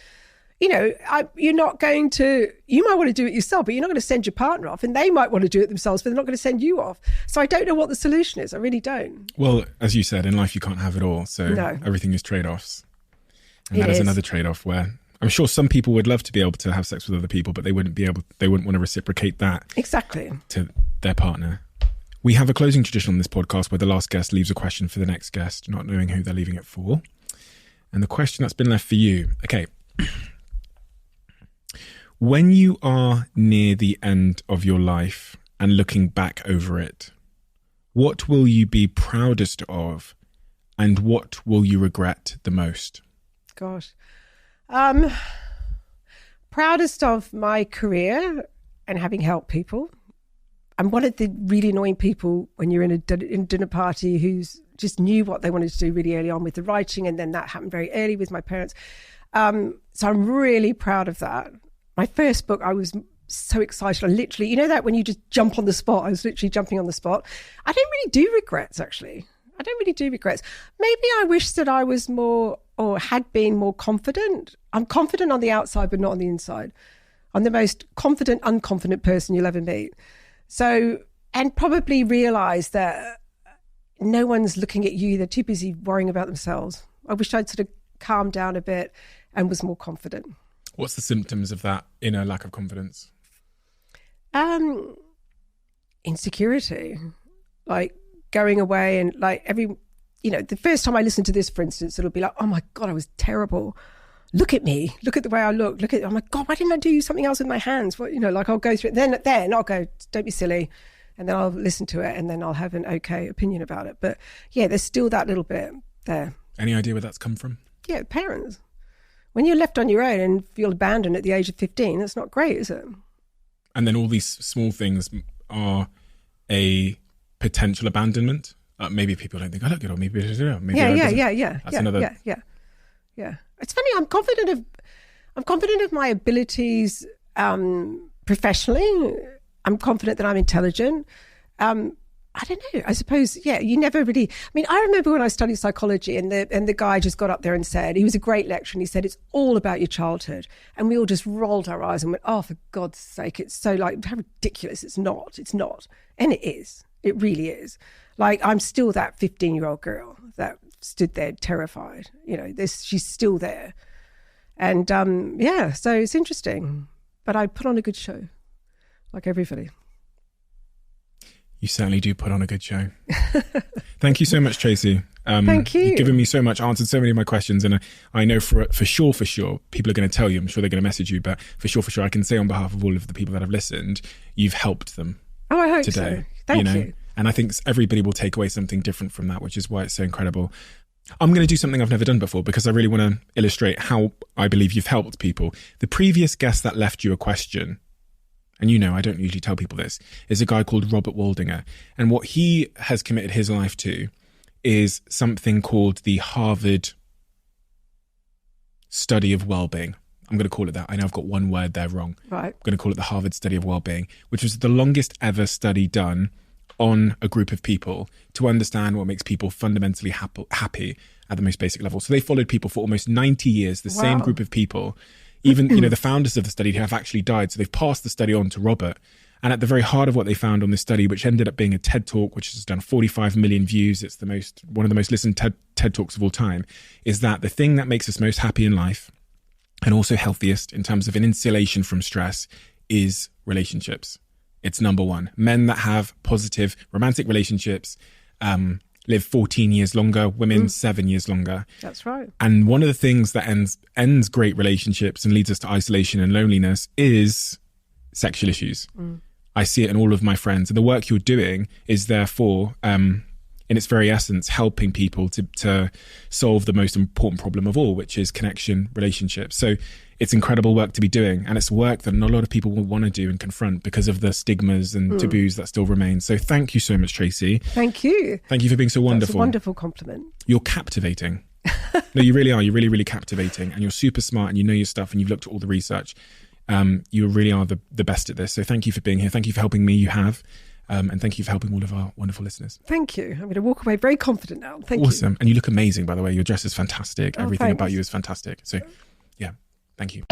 You're not going to, you might want to do it yourself, but you're not going to send your partner off, and they might want to do it themselves, but they're not going to send you off. So I don't know what the solution is. I really don't. Well, as you said, in life, you can't have it all. So everything is trade-offs. And that is another trade-off where I'm sure some people would love to be able to have sex with other people, but they wouldn't want to reciprocate that exactly to their partner. We have a closing tradition on this podcast where the last guest leaves a question for the next guest, not knowing who they're leaving it for. And the question that's been left for you, okay. When you are near the end of your life and looking back over it, what will you be proudest of, and what will you regret the most? Gosh. Proudest of my career and having helped people. I'm one of the really annoying people when you're in a dinner party who's just knew what they wanted to do really early on with the writing, and then that happened very early with my parents. So I'm really proud of that. My first book, I was so excited. I literally, that when you just jump on the spot, I was literally jumping on the spot. I don't really do regrets, actually. I don't really do regrets. Maybe I wish that I was more, or had been more confident. I'm confident on the outside, but not on the inside. I'm the most confident, unconfident person you'll ever meet. So, and probably realize that no one's looking at you. They're too busy worrying about themselves. I wish I'd sort of calmed down a bit and was more confident. What's the symptoms of that inner lack of confidence? Insecurity, like going away and like the first time I listen to this, for instance, it'll be like, oh my God, I was terrible. Look at me. Look at the way I look. Oh my God, why didn't I do something else with my hands? What, I'll go through it. Then I'll go, don't be silly. And then I'll listen to it and then I'll have an okay opinion about it. But yeah, there's still that little bit there. Any idea where that's come from? Yeah, parents. When you're left on your own and feel abandoned at the age of 15, that's not great, is it? And then all these small things are a potential abandonment. Maybe people don't think I look good, or maybe I don't know. Maybe Yeah. That's another. Yeah. It's funny. I'm confident of my abilities professionally. I'm confident that I'm intelligent. I don't know. I suppose, you never really... I mean, I remember when I studied psychology and the guy just got up there and said, he was a great lecturer, and he said, it's all about your childhood. And we all just rolled our eyes and went, oh, for God's sake, it's so like, how ridiculous. It's not. And it is. It really is. Like, I'm still that 15-year-old girl that stood there terrified. She's still there. And so it's interesting. But I put on a good show, like everybody. You certainly do put on a good show. Thank you so much, Tracey. Thank you. You've given me so much, answered so many of my questions, and I know for sure, people are going to tell you. I'm sure they're going to message you, but for sure, I can say on behalf of all of the people that have listened, you've helped them. Oh, I hope today, so. Thank you. And I think everybody will take away something different from that, which is why it's so incredible. I'm going to do something I've never done before because I really want to illustrate how I believe you've helped people. The previous guest that left you a question, and I don't usually tell people this, is a guy called Robert Waldinger. And what he has committed his life to is something called the Harvard Study of Wellbeing. I'm going to call it that. I know I've got one word there wrong. Right. I'm going to call it the Harvard Study of Wellbeing, which was the longest ever study done on a group of people to understand what makes people fundamentally happy at the most basic level. So they followed people for almost 90 years, the same group of people. Even, the founders of the study have actually died. So they've passed the study on to Robert. And at the very heart of what they found on this study, which ended up being a TED Talk, which has done 45 million views, it's one of the most listened TED Talks of all time, is that the thing that makes us most happy in life and also healthiest in terms of an insulation from stress is relationships. It's number one. Men that have positive romantic relationships live 14 years longer, women 7 years longer. That's right. And one of the things that ends great relationships and leads us to isolation and loneliness is sexual issues. I see it in all of my friends. And the work you're doing is therefore, in its very essence, helping people to solve the most important problem of all, which is connection, relationships. So it's incredible work to be doing. And it's work that not a lot of people will want to do and confront because of the stigmas and taboos that still remain. So thank you so much, Tracey. Thank you. Thank you for being so wonderful. That's a wonderful compliment. You're captivating. No, you really are. You're really, really captivating. And you're super smart and you know your stuff and you've looked at all the research. You really are the best at this. So thank you for being here. Thank you for helping me. You have. And thank you for helping all of our wonderful listeners. Thank you. I'm going to walk away very confident now. Thank you. Awesome. And you look amazing, by the way. Your dress is fantastic. Everything about you is fantastic. So, yeah, thank you.